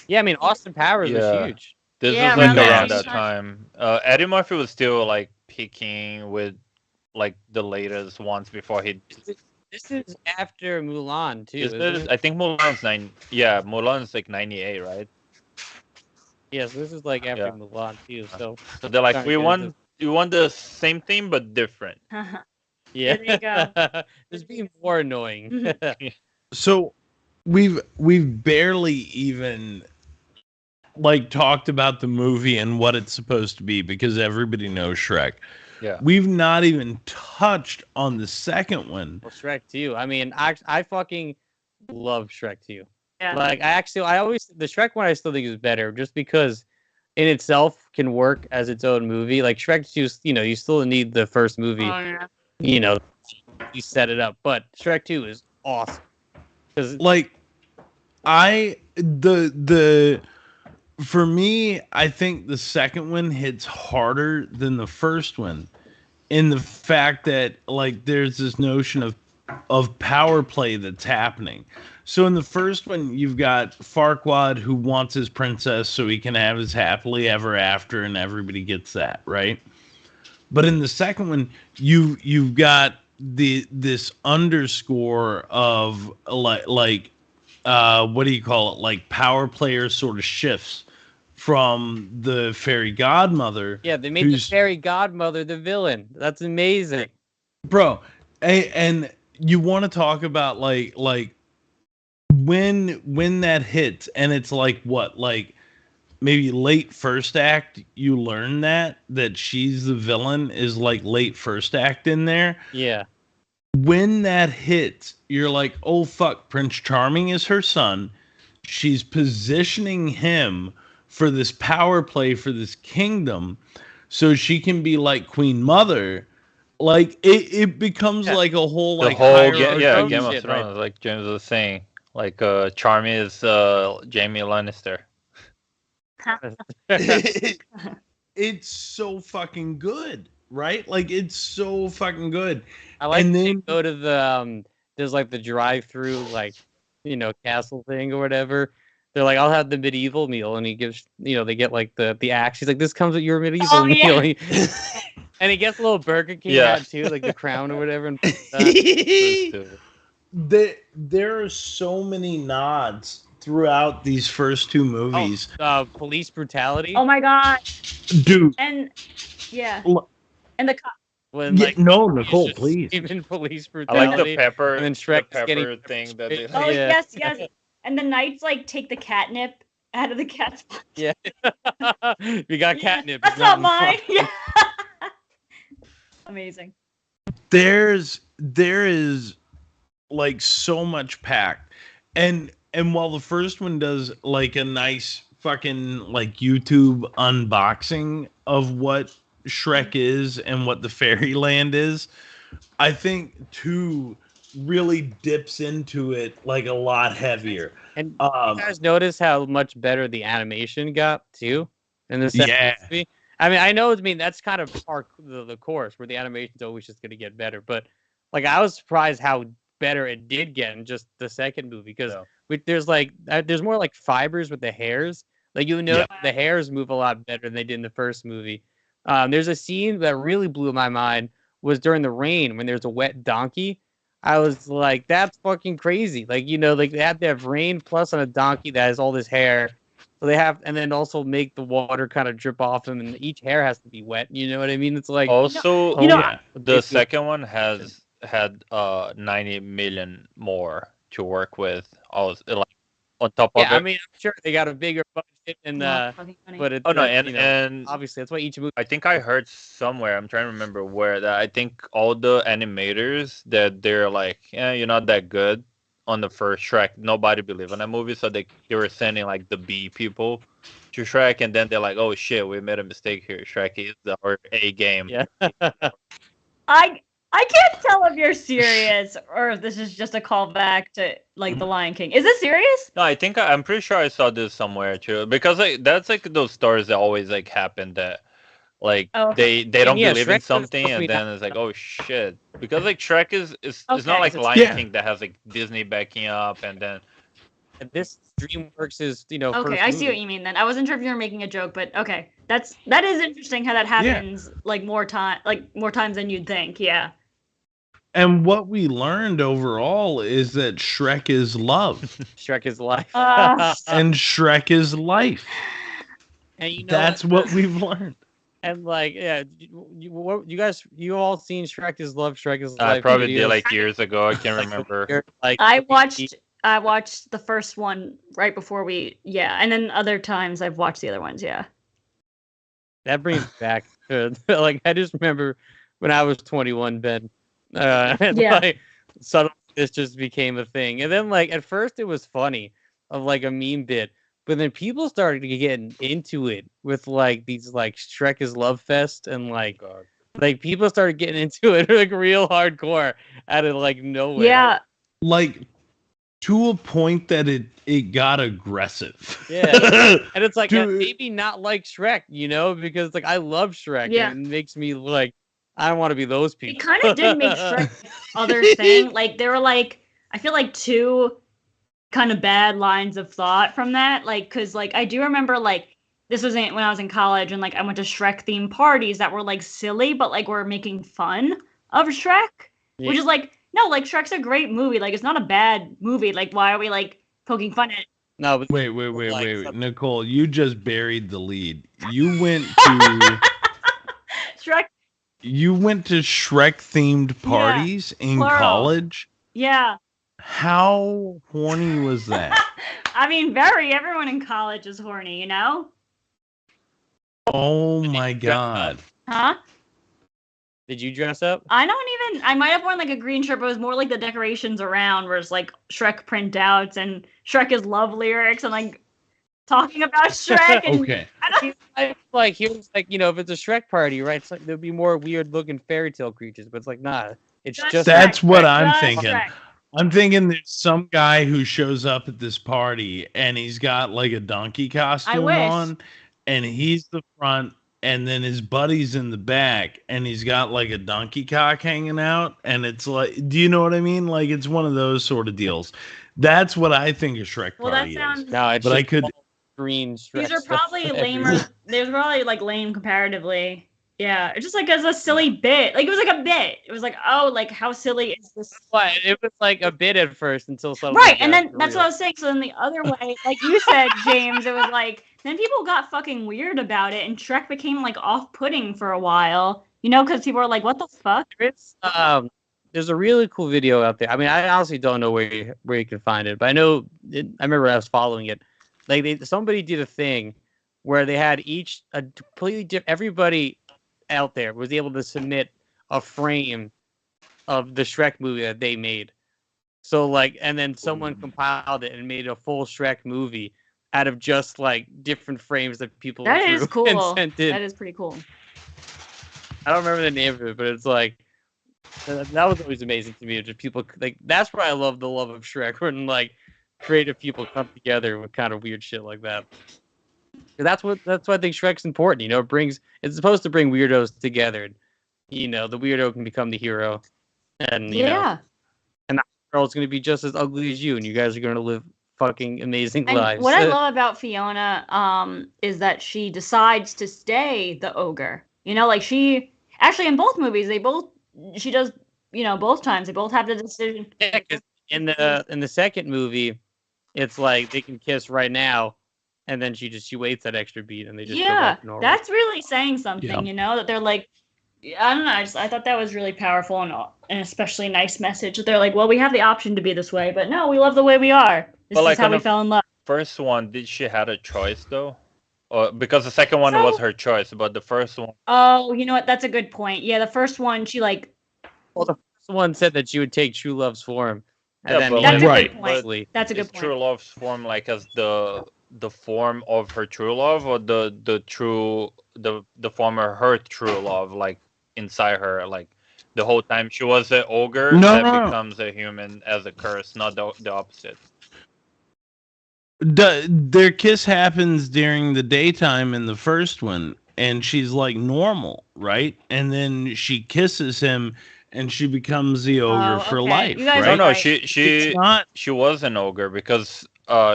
Yeah, I mean, Austin Powers Yeah. was huge. This Yeah, was like around around that that time. Eddie Murphy was still like peaking with like the latest ones before he. This is after Mulan too. Is Isn't this, it? I think Mulan's Mulan's like 98, right? Yes, this is like after Yeah. Mulan too. So So they're like, Kinda we get want the same thing but different. yeah, There you go. just being more annoying. Mhm. So we've barely even like talked about the movie and what it's supposed to be because everybody knows Shrek. Yeah. We've not even touched on the second one. Well, Shrek 2. I mean, I fucking love Shrek 2. Yeah. Like, the Shrek one I still think is better just because in itself can work as its own movie. Like, Shrek 2, you still need the first movie, Oh, yeah. you set it up. But Shrek 2 is awesome. Because, Like for me, I think the second one hits harder than the first one in the fact that like there's this notion of power play that's happening. So in the first one, you've got Farquaad who wants his princess so he can have his happily ever after, and everybody gets that, right? But in the second one, you've got this underscore of like what do you call it? Like power player sort of shifts from the fairy godmother. yeah, they made the who's- fairy godmother the villain. That's amazing. bro. And you want to talk about like when that hits, and it's like what, like maybe late first act, you learn that she's the villain is like late first act in there. Yeah. When that hits, you're like, oh fuck, Prince Charming is her son. She's positioning him for this power play for this kingdom, so she can be like Queen Mother. Like it becomes like a whole The like whole hierarchy. Game of shit, Thrones, right. like James was saying, like Charmy is Jaime Lannister. It's so fucking good, right? Like it's so fucking good. I like And to then go to the there's like the drive-through like castle thing or whatever. They're like, I'll have the medieval meal, and he gives they get like the axe. He's like, this comes with your medieval meal. And he gets a little Burger King hat too, like the crown or whatever. And there are so many nods throughout these first two movies. Police brutality. Oh my god, Dude. and yeah, L- and the cop. When no, Nicole, please. Even police I brutality. like the pepper, and then Shrek's the pepper getting thing that they Oh Yeah. yes, and the knights like take the catnip out of the cat's pocket. Yeah. We got catnip. That's It's not mine. Yeah. Amazing. There is like so much packed, and while the first one does like a nice fucking like YouTube unboxing of what Shrek is and what the fairyland is, I think 2 really dips into it like a lot heavier. And you guys notice how much better the animation got too in the second movie? I mean, I know. I mean, that's kind of the course where the animation's always just going to get better. But like, I was surprised how better it did get in just the second movie because there's more like fibers with the hairs. Like the hairs move a lot better than they did in the first movie. There's a scene that really blew my mind was during the rain when there's a wet donkey. I was like, that's fucking crazy. Like, like they have to have rain plus on a donkey that has all this hair. So they have, and then also make the water kind of drip off them, and each hair has to be wet. You know what I mean? It's like also the second one had 90 million more to work with. Like on top of it. I mean, I'm sure they got a bigger budget, and but it's and obviously that's why each movie. I think I heard somewhere. I'm trying to remember where that. I think all the animators that they're like, yeah, you're not that good. On the first Shrek, nobody believed in that movie, so they were sending like the B people to Shrek, and then they're like, "Oh shit, we made a mistake here. Shrek is our A game." Yeah. I can't tell if you're serious or if this is just a callback to like The Lion King. Is this serious? No, I'm pretty sure I saw this somewhere too, because like that's like those stories that always like happen that. Like they don't believe in something, and then it's like, oh shit, because like Shrek is it's not like Lion King that has like Disney backing up, and then this DreamWorks is Okay, I see what you mean. Then I wasn't sure if you were making a joke, but okay, that is interesting how that happens like more times than you'd think. Yeah. And what we learned overall is that Shrek is love. Frek is life. And Shrek is life. And that's what we've learned. And like, yeah, you all seen Shrek is Love, Shrek is Life? I probably did like years ago. I can't remember. I watched the first one right before and then other times I've watched the other ones. Yeah. That brings back like I just remember when I was 21, Ben. Like, suddenly this just became a thing, and then like at first it was funny of like a meme bit. But then people started to get into it with like these like Shrek is Love Fest and like people started getting into it like real hardcore out of like nowhere. Yeah. Like to a point that it got aggressive. Yeah. And it's like maybe not like Shrek, because like I love Shrek and it makes me like I don't want to be those people. It kind of did make Shrek other thing. Like there were like I feel like 2 kind of bad lines of thought from that, like because like I do remember like this was when I was in college and like I went to Shrek themed parties that were like silly but like were making fun of Shrek, which is like no, like Shrek's a great movie, like it's not a bad movie, like why are we like poking fun at it? No, but wait, Nicole, you just buried the lead. You went to Shrek You went to Shrek-themed parties in plural. college? Yeah. How horny was that? I mean, everyone in college is horny, you know? Oh my god. Huh? Did you dress up? I might have worn like a green shirt, but it was more like the decorations around where it's like Shrek printouts and Shrek is love lyrics and like talking about Shrek. And Okay. Like he was like, if it's a Shrek party, right? It's like there'd be more weird looking fairy tale creatures, but it's like, nah, it's just That's Shrek. what I'm Just thinking. Shrek. I'm thinking there's some guy who shows up at this party and he's got like a donkey costume wish. on, and he's the front, and then his buddy's in the back, and he's got like a donkey cock hanging out, and it's like, do you know what I mean? Like it's one of those sort of deals. That's what I think a Shrek Well, that party sounds. is. no, it's But I just could. all green Shrek These are stuff probably everywhere. lamer. There's probably like lame comparatively. Yeah, it's just like as a silly bit. Like it was like a bit. It was like, oh, like how silly is this? But it was like a bit at first until suddenly. Right, it and got then that's real. what I was saying. So then the other way, like you said, James, it was like then people got fucking weird about it, and Shrek became like off-putting for a while. You know, because people were like, "What the fuck?" There's a really cool video out there. I mean, I honestly don't know where you can find it, but I know I remember I was following it. Like somebody did a thing where they had each a completely different. Everybody out there was able to submit a frame of the Shrek movie that they made. So like, and then someone compiled it and made a full Shrek movie out of just like different frames that people That drew is cool. and sent in. That is pretty cool. I don't remember the name of it, but it's like that was always amazing to me. Just people like that's where I love the love of Shrek, when like creative people come together with kind of weird shit like that. That's why I think Shrek's important. It's supposed to bring weirdos together. The weirdo can become the hero, and and the girl's gonna be just as ugly as you, and you guys are gonna live fucking amazing And lives. what I love about Fiona, is that she decides to stay the ogre. Like she actually in both movies, she does. Both times they both have the decision. Yeah, 'cause in the second movie, it's like they can kiss right now. And then she waits that extra beat, and they just go back to normal. That's really saying something, that they're like, I don't know. I thought that was really powerful and especially nice message that they're like, well, we have the option to be this way, but no, we love the way we are. This is how we fell in love. First one, did she had a choice though? Or because the second one was her choice, but the first one. Oh, you know what? That's a good point. Yeah, the first one, she like. Well, the first one said that she would take true love's form, and then that's a right. good point. That's a good point. True love's form like as the form of her true love, or the form of her true love, like inside her, like the whole time she was an ogre becomes a human as a curse, not the opposite. Their kiss happens during the daytime in the first one, and she's like normal, right? And then she kisses him, and she becomes the ogre for life. Right? No, she was an ogre because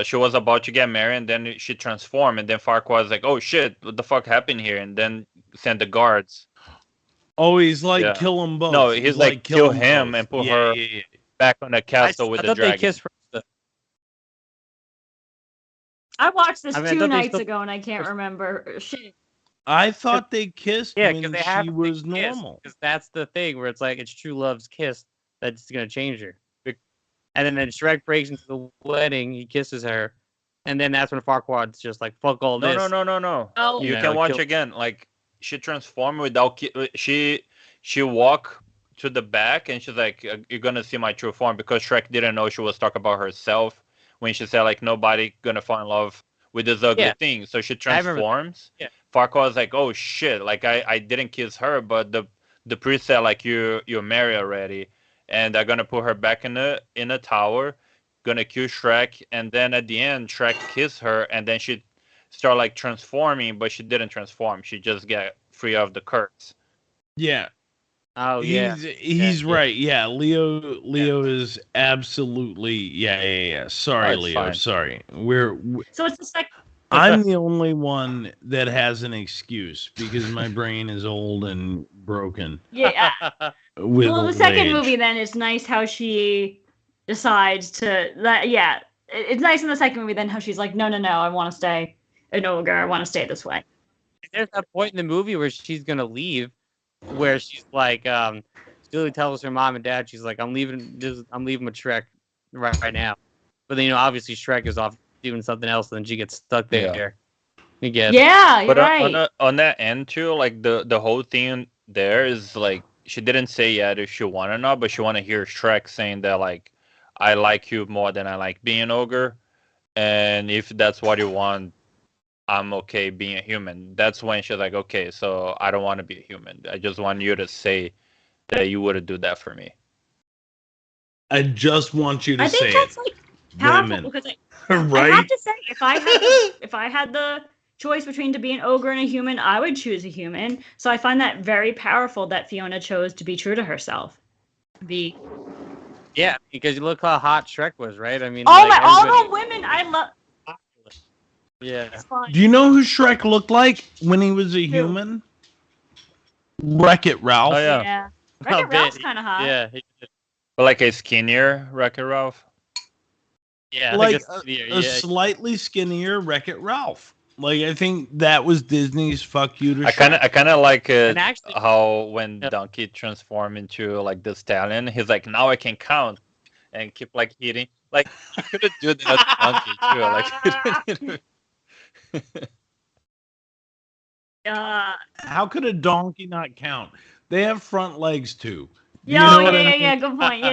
she was about to get married, and then she transformed, and then Farquaad's like, "Oh shit, what the fuck happened here?" And then sent the guards. Oh, he's like, kill them both. No, he's like kill him both. And put her back on the castle with the dragon. They kissed first. I watched this 2 nights ago, and I can't remember shit. I thought they kissed when she was normal. Because that's the thing where it's like it's true love's kiss that's gonna change her. And then Shrek breaks into the wedding, he kisses her, and then that's when Farquaad's just like, fuck all this. No. Oh, you can watch again. Like, she transformed without... She walked to the back, and she's like, you're gonna see my true form, because Shrek didn't know she was talking about herself when she said, like, nobody gonna fall in love with this ugly thing. So she transforms. Farquaad's like, oh, shit. Like, I didn't kiss her, but the priest said, like, you're married already. And they're gonna put her back in a tower, gonna kill Shrek, and then at the end, Shrek kiss her, and then she start like transforming, but she didn't transform. She just get free of the curse. Yeah. Oh yeah. He's right. Yeah, Leo is absolutely yeah. Sorry, Leo. Fine. Sorry. So it's the second. I'm the only one that has an excuse because my brain is old and broken. Yeah. Well, the second movie then is nice how she decides to. It's nice in the second movie then how she's like, no, I want to stay an ogre. I want to stay this way. There's that point in the movie where she's gonna leave, where she's like, she literally tells her mom and dad, she's like, I'm leaving with Shrek right now. But then, obviously Shrek is off doing something else, and then she gets stuck there. Again. Yeah, you're But right. on that end too, like the whole thing there is like she didn't say yet if she want or not, but she want to hear Shrek saying that like I like you more than I like being an ogre, and if that's what you want, I'm okay being a human. That's when she's like, okay, so I don't want to be a human. I just want you to say that you would do that for me. I just want you to I say think that's it. like powerful Women. because I Right? have to say, if I had the choice between to be an ogre and a human, I would choose a human. So I find that very powerful that Fiona chose to be true to herself. Yeah, because you look how hot Shrek was, right? I mean, all like, the women I love. yeah. It's fine. Do you know who Shrek looked like when he was a human? Wreck-It Ralph. Oh yeah, Yeah. A Wreck-It bit, Ralph's kind of hot. Yeah, but like a skinnier Wreck-It Ralph. yeah, Like skinnier, a slightly skinnier Wreck-It Ralph. Like I think that was Disney's fuck you to I kind of like it And actually- how when Yeah. Donkey transformed into like the stallion, he's like, now I can count and keep like hitting. Like you could have do that to Donkey too. Like How could a donkey not count? They have front legs too. You Yeah, know oh, what I yeah, mean? yeah, good point.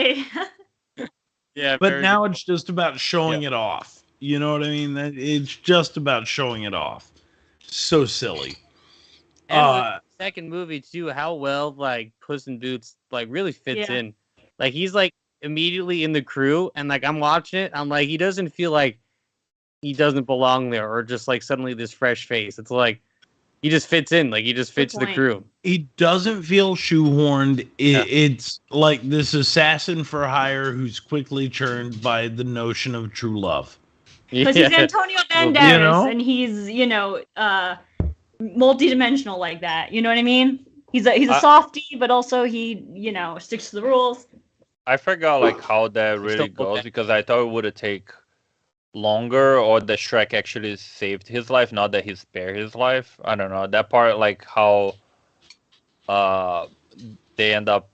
Yeah. yeah. But very now good. it's just about showing it off. You know what I mean? It's just about showing it off. So silly. And the second movie too, how well like Puss in Boots like really fits Yeah. in. Like he's like immediately in the crew, and like I'm watching it, I'm like he doesn't feel like he doesn't belong there, or just like suddenly this fresh face. It's like he just fits in, like he just fits the point. crew. He doesn't feel shoehorned. It's like this assassin for hire who's quickly churned by the notion of true love. Because he's Antonio Banderas, You know? and he's multi-dimensional like that. You know what I mean? He's a softie, but also he sticks to the rules. I forgot like how that still really pulled goes back. because I thought it would take longer or the Shrek actually saved his life, not that he spared his life. I don't know. That part like how they end up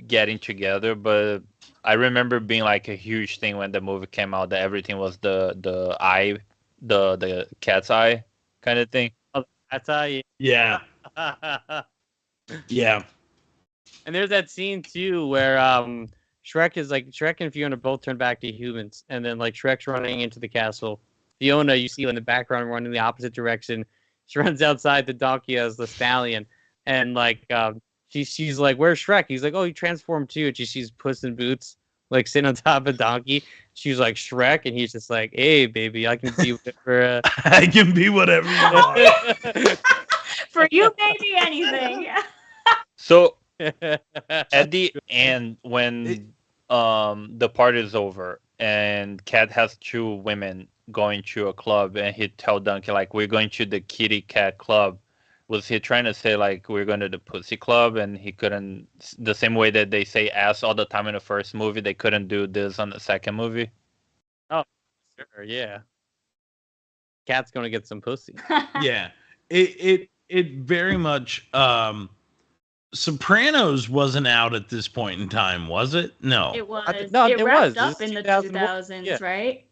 getting together, but I remember being like a huge thing when the movie came out that everything was the eye, the cat's eye kind of thing. That's how you. Yeah. Yeah. And there's that scene too where Shrek and Fiona both turn back to humans, and then like Shrek's running into the castle. Fiona, you see in the background running the opposite direction. She runs outside the donkey as the stallion, and like she's like, "Where's Shrek?" He's like, "Oh, he transformed too." And she sees Puss in Boots like sitting on top of Donkey. She's like, "Shrek," and he's just like, "Hey, baby, I can be whatever." I can be whatever you want. For you, baby, anything. So at the end when the party is over and Cat has two women going to a club and he tell Donkey like we're going to the kitty cat club, was he trying to say like we're going to the pussy club and he couldn't, the same way that they say ass all the time in the first movie, they couldn't do this on the second movie? Oh, sure, yeah. Cat's gonna get some pussy. Yeah. It very much Sopranos wasn't out at this point in time, was it? No. It was. No, it it wrapped was. up This in the 2001, 2000s, yeah. right?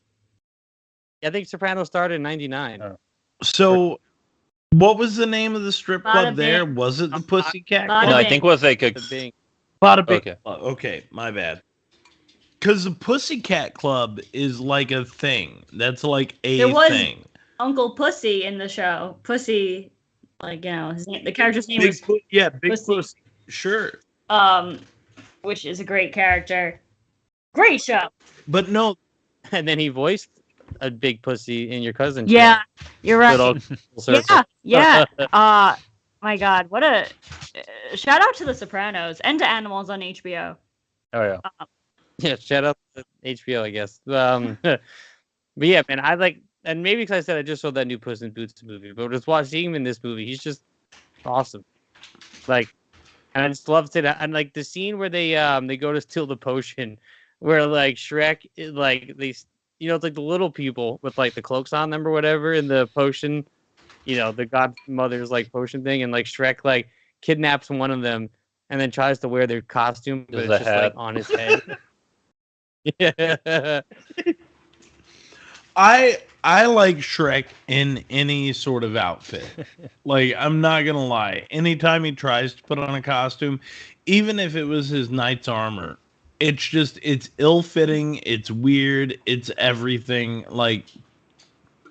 I think Sopranos started in '99. Oh. So what was the name of the strip Bada club there? Bing. Was it the Pussycat Bada No, Club? I think it was like a The Bing. Bada Bing Okay. Club. Okay, my bad. Because the Pussycat Club is like a thing. That's like a There was- thing. Uncle Pussy in the show. Pussy, like the character's name was Big Pussy. Pussy. Sure. which is a great character. Great show. But no, And then he voiced a big pussy in your cousin. Yeah, you're right. Little circle. Yeah. My God, what a shout out to The Sopranos and to Animals on HBO. Oh yeah. Yeah, shout out to HBO, I guess. But yeah, man, I like, and maybe because I said I just saw that new Puss in Boots movie, but just watching him in this movie, he's just awesome. Like, and I just loved it. And like the scene where they go to steal the potion, where like Shrek is like it's like the little people with like the cloaks on them or whatever in the potion, the godmother's like potion thing, and like Shrek like kidnaps one of them and then tries to wear their costume, but Just it's a just like hat. on his head. Yeah. I like Shrek in any sort of outfit. Like, I'm not gonna lie. Anytime he tries to put on a costume, even if it was his knight's armor, it's ill-fitting, it's weird, it's everything. Like,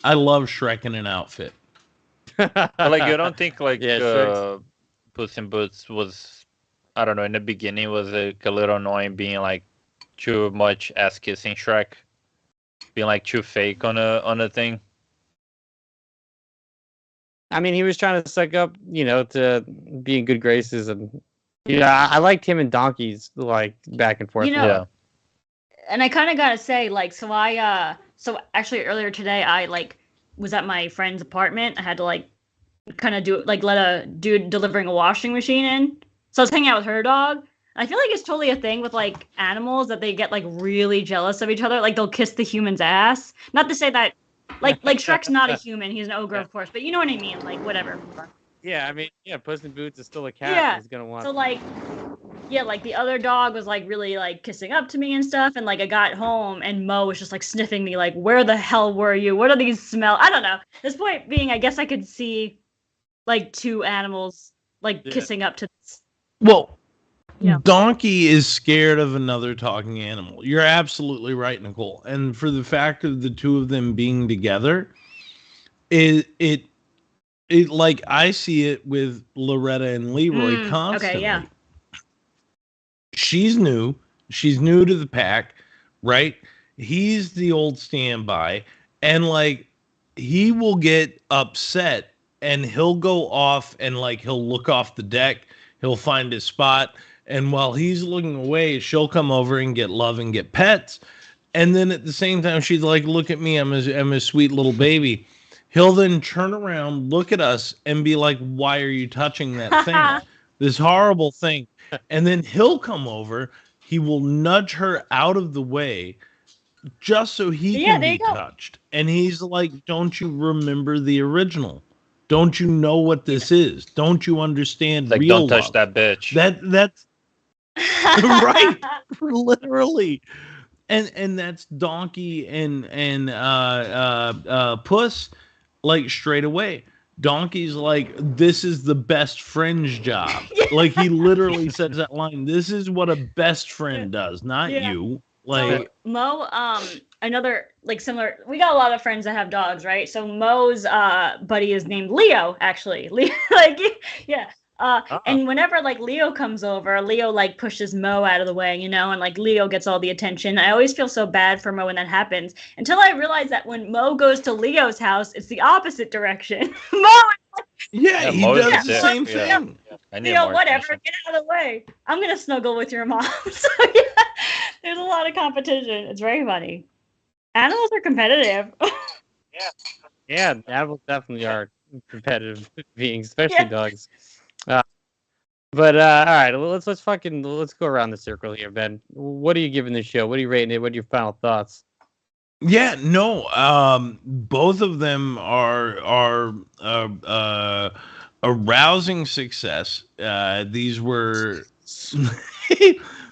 I love Shrek in an outfit. But like, you don't think like Yeah, Shrek's- Puss in Boots was, I don't know, in the beginning was like a little annoying, being like too much ass kissing Shrek, being like too fake on a thing. I mean, he was trying to suck up, to be in good graces, and I liked him and donkeys like back and forth. Yeah. And I kind of gotta say, like, so actually earlier today, I like was at my friend's apartment. I had to like kind of do like let a dude delivering a washing machine in. So I was hanging out with her dog. I feel like it's totally a thing with like animals that they get like really jealous of each other. Like they'll kiss the human's ass. Not to say that, like Shrek's not a human. He's an ogre, of course. But you know what I mean. Like whatever. Yeah, I mean, Puss in Boots is still a cat. Yeah. He's gonna want. So like, yeah, like the other dog was like really like kissing up to me and stuff, and like I got home and Mo was just like sniffing me, like, where the hell were you? What are these smell? I don't know. This point being, I guess I could see like two animals like kissing up to this. Well, Yeah. Donkey is scared of another talking animal. You're absolutely right, Nicole. And for the fact of the two of them being together, it like I see it with Loretta and Leroy constantly. Okay, yeah. She's new to the pack, right? He's the old standby, and like he will get upset and he'll go off and like he'll look off the deck, he'll find his spot, and while he's looking away, she'll come over and get love and get pets. And then at the same time, she's like, look at me, I'm a sweet little baby. He'll then turn around, look at us, and be like, why are you touching that thing? This horrible thing. And then he'll come over, he will nudge her out of the way just so he can be touched. And he's like, don't you remember the original? Don't you know what this is? Don't you understand Like, real don't touch love? that bitch. That's right, literally. And that's Donkey and Puss, like straight away. Donkey's like, this is the best friend's job. Like he literally says that line. This is what a best friend does, not you. Like so, Mo, another like similar. We got a lot of friends that have dogs, right? So Mo's buddy is named Leo, actually. Leo, like yeah. And whenever like Leo comes over, Leo like pushes Mo out of the way, and like Leo gets all the attention. I always feel so bad for Mo when that happens until I realize that when Mo goes to Leo's house, it's the opposite direction. Mo he does the same thing. Leo, whatever, get out of the way. I'm gonna snuggle with your mom. So yeah, there's a lot of competition. It's very funny. Animals are competitive. Yeah, animals definitely are competitive beings, especially dogs. But all right, let's go around the circle here, Ben. What are you giving this show? What are you rating it? What are your final thoughts? Yeah, no, both of them are a rousing success. These were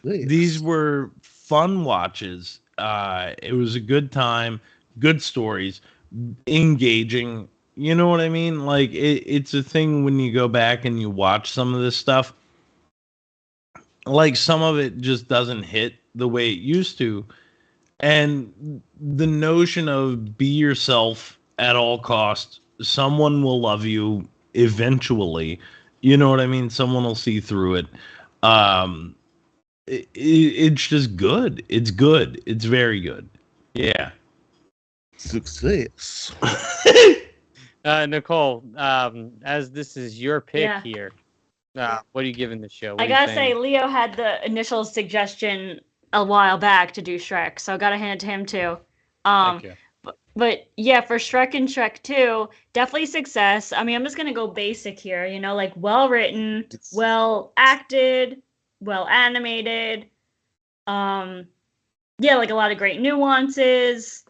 these were fun watches. It was a good time, good stories, engaging. You know what I mean? Like it's a thing when you go back and you watch some of this stuff. Like some of it just doesn't hit the way it used to. And the notion of be yourself at all costs, someone will love you eventually. You know what I mean? Someone will see through it. It's just good. It's good. It's very good. Yeah. Success. Nicole, as this is your pick here, what are you giving the show? I gotta say, Leo had the initial suggestion a while back to do Shrek, so I gotta hand it to him too. Thank you. But yeah, for Shrek and Shrek 2, definitely success. I mean, I'm just gonna go basic here, like well written, well acted, well animated. Yeah, like a lot of great nuances.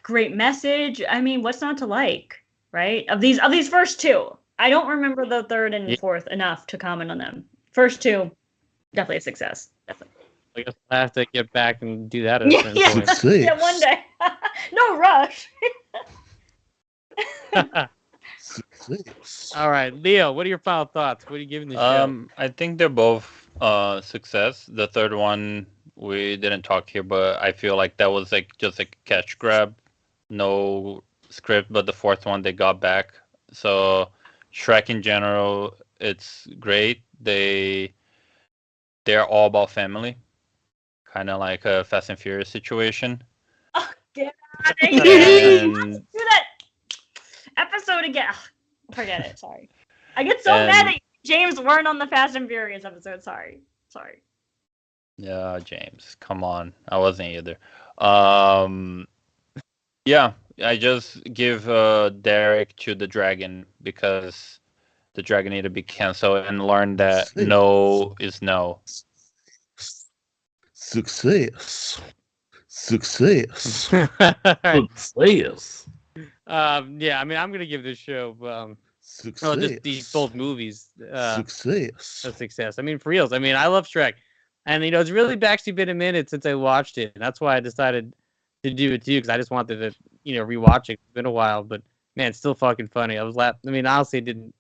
Great message. I mean, what's not to like, right? Of these first two, I don't remember the third and fourth enough to comment on them. First two, definitely a success. Definitely. I guess I'll have to get back and do that at a certain point. Yeah, one day. No rush. All right, Leo, what are your final thoughts? What are you giving the show? I think they're both success. The third one we didn't talk here, but I feel like that was like just like a catch grab, no script. But the fourth one they got back. So Shrek in general, it's great. They're all about family, kind of like a Fast and Furious situation. Oh, get out of here! Do that episode again. Ugh, forget it. Sorry. I get so mad that James weren't on the Fast and Furious episode. Sorry. Yeah, James, come on. I wasn't either. Yeah, I just give Derek to the dragon because the dragon need to be canceled and learn that no is no. Success. Yeah, I mean, I'm gonna give this show just these both movies a success. I mean, for reals. I mean, I love Shrek, and it's really actually been a minute since I watched it, and that's why I decided to do it too, because I just wanted to rewatch it. It's been a while, but man, it's still fucking funny. I was laughing. I mean, honestly, I didn't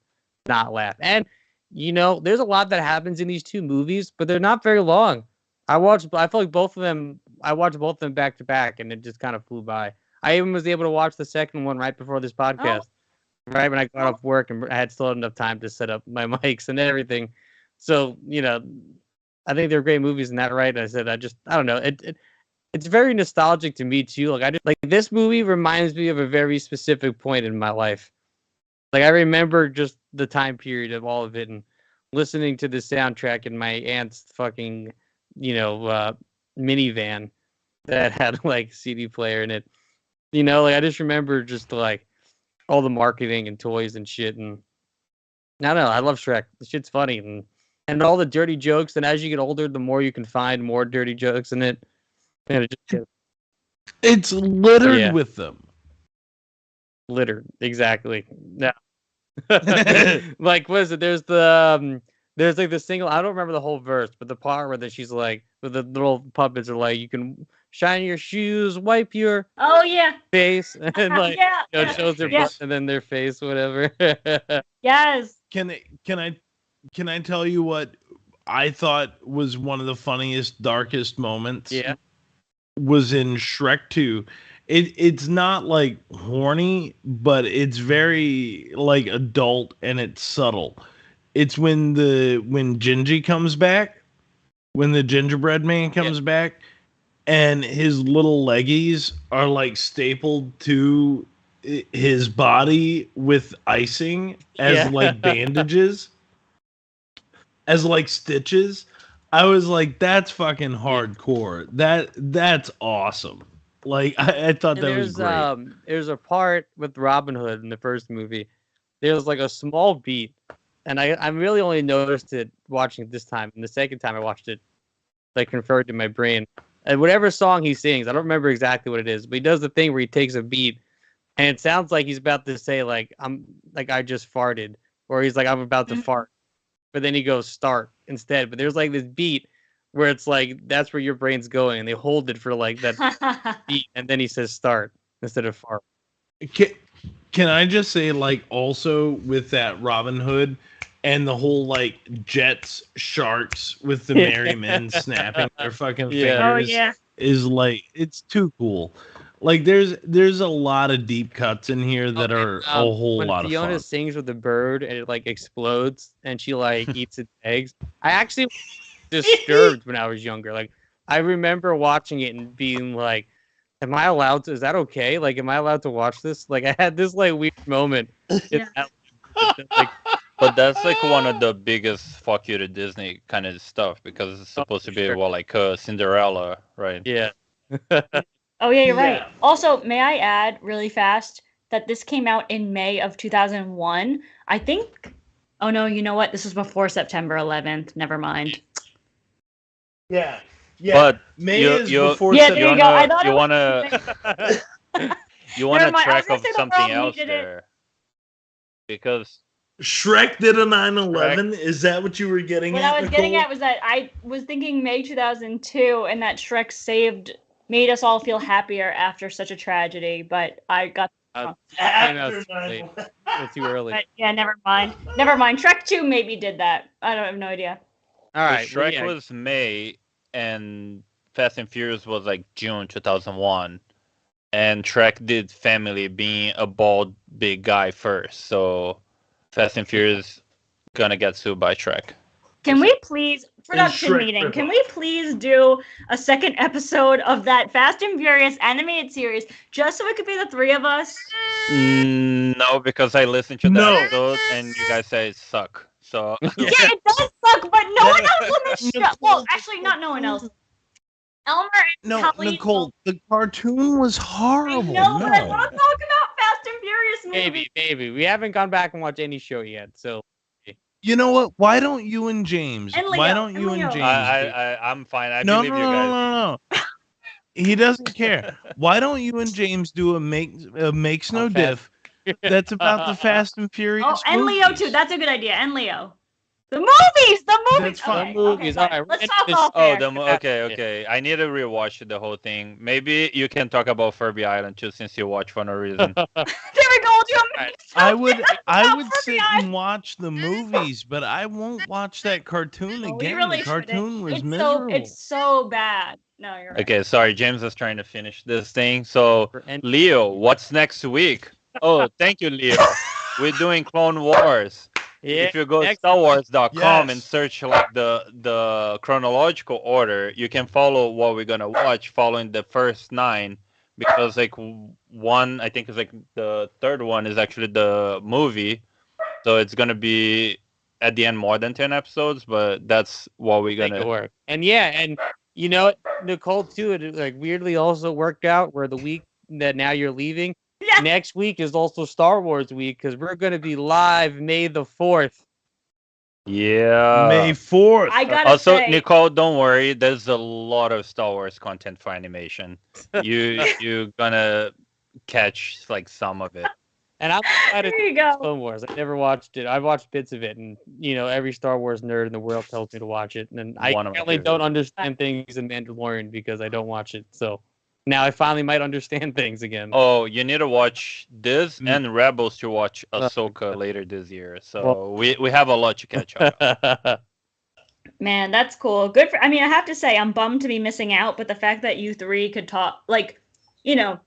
not laugh. And there's a lot that happens in these two movies, but they're not very long. I feel like both of them. I watched both of them back to back, and it just kind of flew by. I even was able to watch the second one right before this podcast, right when I got off work, and I had still had enough time to set up my mics and everything. So I think they're great movies in that, right? And I said, I don't know. It's very nostalgic to me too. Like this movie reminds me of a very specific point in my life. Like I remember just the time period of all of it, and listening to the soundtrack in my aunt's fucking minivan that had like CD player in it. I just remember just like all the marketing and toys and shit. And I don't know, I love Shrek. The shit's funny, and all the dirty jokes. And as you get older, the more you can find more dirty jokes in it. And it's littered with them. Littered, exactly. Yeah. Like, what is it? There's like the single. I don't remember the whole verse, but the part where she's like, where the little puppets are like, you can shine your shoes, wipe your face, and like it shows their butt and then their face, whatever. Yes. Can I tell you what I thought was one of the funniest, darkest moments? Yeah. Was in Shrek 2. It's not like horny, but it's very like adult and it's subtle. It's when Gingy comes back, when the gingerbread man comes back, and his little leggies are like stapled to his body with icing as like bandages, as like stitches. I was like, that's fucking hardcore. That's awesome. Like I thought that was great. There's a part with Robin Hood in the first movie. There's like a small beat, and I really only noticed it watching it this time. And the second time I watched it, like confirmed in my brain. And whatever song he sings, I don't remember exactly what it is, but he does the thing where he takes a beat, and it sounds like he's about to say like I just farted, or he's like I'm about to fart. But then he goes start instead. But there's like this beat where it's like that's where your brain's going, and they hold it for like that beat, and then he says start instead of fart. Can I just say, like, also with that Robin Hood and the whole like jets, sharks with the merry men snapping their fucking fingers is like it's too cool. Like there's a lot of deep cuts in here that are a whole lot of fun. When Fiona sings with the bird and it like explodes and she like eats its eggs, I actually was disturbed when I was younger. Like I remember watching it and being like, "Am I allowed to? Is that okay? Like, am I allowed to watch this?" Like I had this like weird moment. But that's like one of the biggest fuck you to Disney kind of stuff because it's supposed to be like Cinderella, right? Yeah. Oh, yeah, you're right. Also, may I add really fast that this came out in May of 2001. I think. Oh, no, you know what? This was before September 11th. Never mind. Yeah. But May is before September. Yeah, there you go. I thought you want to track of something else there. Because Shrek did a 9/11. Is that what you were getting What at? I was getting at was that I was thinking May 2002, and that Shrek made us all feel happier after such a tragedy. But I got wrong. After late. 9/11. It's too early. But yeah, never mind. Never mind. Shrek 2 maybe did that. I have no idea. All right. So Shrek was May, and Fast and Furious was like June 2001. And Shrek did Family, being a bald, big guy first. So Fast and Furious gonna get sued by Shrek. Can we please, production Shrek meeting, rip-off. can we please do a second episode of that Fast and Furious animated series just so it could be the three of us? No, because I listened to the No. episode and you guys say it suck. So Yeah, it does suck, but no one else on the show. Well, actually, not no one else. Elmer and No, Colleen. Nicole, the cartoon was I horrible. know, but I No. want to talk about Fast and Furious movies. Maybe. We haven't gone back and watched any show yet, so You know what? Why don't you and James? And Why Leo, don't you and and Leo. James? I'm fine. I no, believe no, you no, guys. no, no. He doesn't care. Why don't you and James do a makes no Fast- diff? That's about the Fast and Furious. Oh, and Leo movies. too. That's a good idea. And Leo. The movies. That's fine. Okay, Movies, okay, all right, Let's we're talk gonna off Oh, air. okay. I need to rewatch the whole thing. Maybe you can talk about Furby Island too, since you watch for no reason. There we go. Do a Alright. I would Furby sit Island. and watch the movies, but I won't watch that cartoon Oh, we again. really The cartoon was it's miserable. it's so bad. No, you're right. Okay, sorry, James is trying to finish this thing. So, And Leo, what's next week? Oh, thank you, Leo. We're doing Clone Wars. yeah, If you go to next- StarWars.com Yes. and search like the chronological order, you can follow what we're gonna watch following the first 9, because like one, I think is like the third one is actually the movie, so it's gonna be at the end more than 10 episodes, but that's what we're make it gonna. work. And yeah, and you know, Nicole too. It like weirdly also worked out where the week that now you're leaving. Yes. Next week is also Star Wars week because we're going to be live May the 4th. Yeah. May 4th. I gotta Also, say, Nicole, don't worry. There's a lot of Star Wars content for animation. You're gonna catch like some of it. And I'm excited there you to watch go. Clone Wars. I never watched it. I've watched bits of it, and you know, every Star Wars nerd in the world tells me to watch it. And I One of my apparently don't favorites. understand things in Mandalorian because I don't watch it. So now I finally might understand things again. Oh, you need to watch this Mm. and Rebels to watch Ahsoka later this year. So we have a lot to catch up. Man, that's cool. Good for. I mean, I have to say, I'm bummed to be missing out, but the fact that you three could talk, like, you know,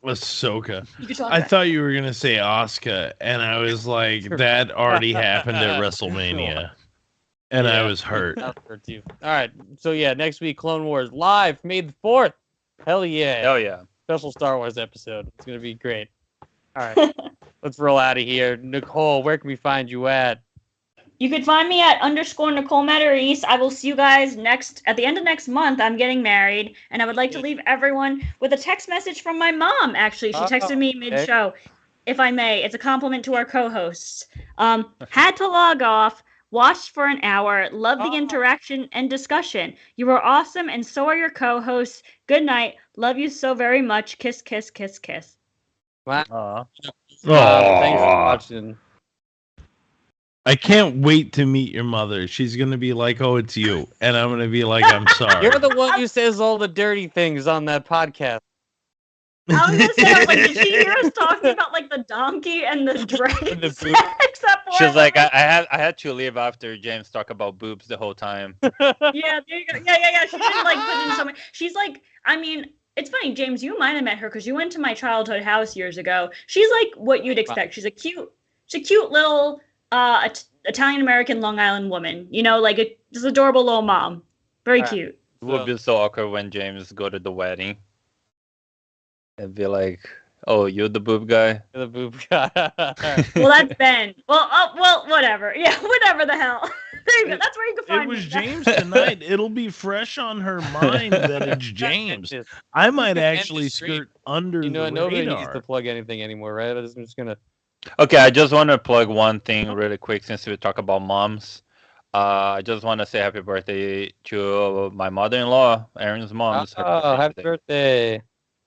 Ahsoka. you could talk. I about- thought you were gonna say Asuka, and I was like, that already happened at WrestleMania, and I Yeah. was hurt. That hurts you. All right. So yeah, next week Clone Wars live May the 4th. Hell yeah. Hell yeah. Special Star Wars episode. It's gonna be great. All right. Let's roll out of here. Nicole, where can we find you at? You could find me at _Nicole Matarese. I will see you guys at the end of next month. I'm getting married, and I would like to leave everyone with a text message from my mom. Actually, she texted me mid-show. If I may, it's a compliment to our co-hosts. Had to log off. Watched for an hour. Love the interaction and discussion. You are awesome, and so are your co-hosts. Good night. Love you so very much. Kiss, kiss, kiss, kiss. Aw. Thanks for Aw. watching. I can't wait to meet your mother. She's gonna be like, "Oh, it's you," and I'm gonna be like, "I'm sorry." You're the one who says all the dirty things on that podcast. I was gonna say, I was like, did she hear us talking about like the donkey and the dragon? The boobs. Except for She's like, I had to leave after James talked about boobs the whole time. yeah, there you go. Yeah. She didn't like put in so much. She's like, I mean, it's funny, James. You might have met her because you went to my childhood house years ago. She's like what you'd expect. She's a cute little Italian American Long Island woman. You know, like just adorable little mom. Very All right. cute. It would be so awkward when James go to the wedding and be like, "Oh, you're the boob guy." The boob guy. Well, that's Ben. Well, whatever. Yeah, whatever the hell. There you go. That's where you can It find was me. James tonight. It'll be fresh on her mind that it's James. I might actually skirt under You know, the nobody needs to radar. plug anything anymore, right? I'm just gonna. Okay, I just want to plug one thing really quick since we talk about moms. I just want to say happy birthday to my mother-in-law, Aaron's mom. It's her Oh, happy today. birthday!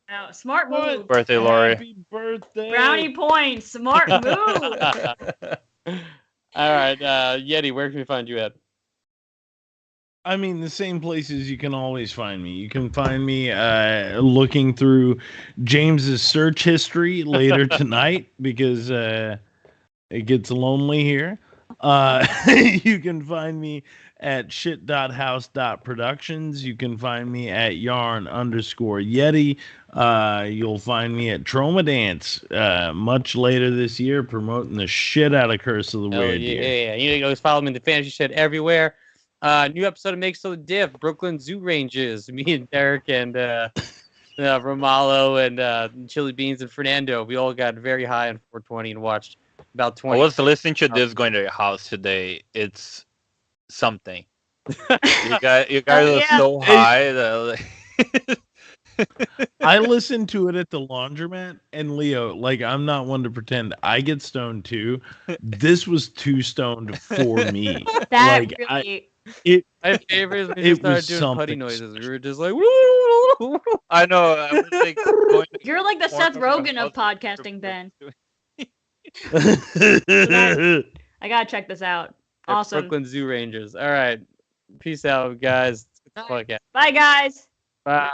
Oh, smart move. Birthday, Lori. Happy birthday. Brownie points. Smart move. All right, Yeti, where can we find you at? I mean, the same places you can always find me. You can find me looking through James's search history later tonight because it gets lonely here. You can find me at shit.house.productions. You can find me at yarn_Yeti. You'll find me at Troma Dance much later this year, promoting the shit out of Curse of the Weird Year. Yeah. You can always follow me in the fantasy shed everywhere. New episode of Make So Diff, Brooklyn Zoo Rangers. Me and Derek and Romalo and Chili Beans and Fernando. We all got very high on 420 and watched about 20. I was listening to this going to your house today. It's something. You guys are so high that I listened to it at the laundromat, and Leo, like, I'm not one to pretend I get stoned too. This was too stoned for me. That like, really. My favorite is when we It started was doing something putty noises. We were just like, I know. I was like, going to You're like the corner Seth my Rogen of house. podcasting, Ben. I gotta check this out. Awesome. Brooklyn Zoo Rangers. All right. Peace out, guys. Fuck yeah. Bye, guys. Bye.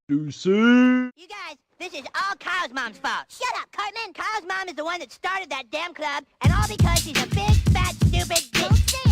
Deuces. You guys, this is all Kyle's mom's fault. Shut up, Cartman. Kyle's mom is the one that started that damn club, and all because she's a big, fat, stupid bitch.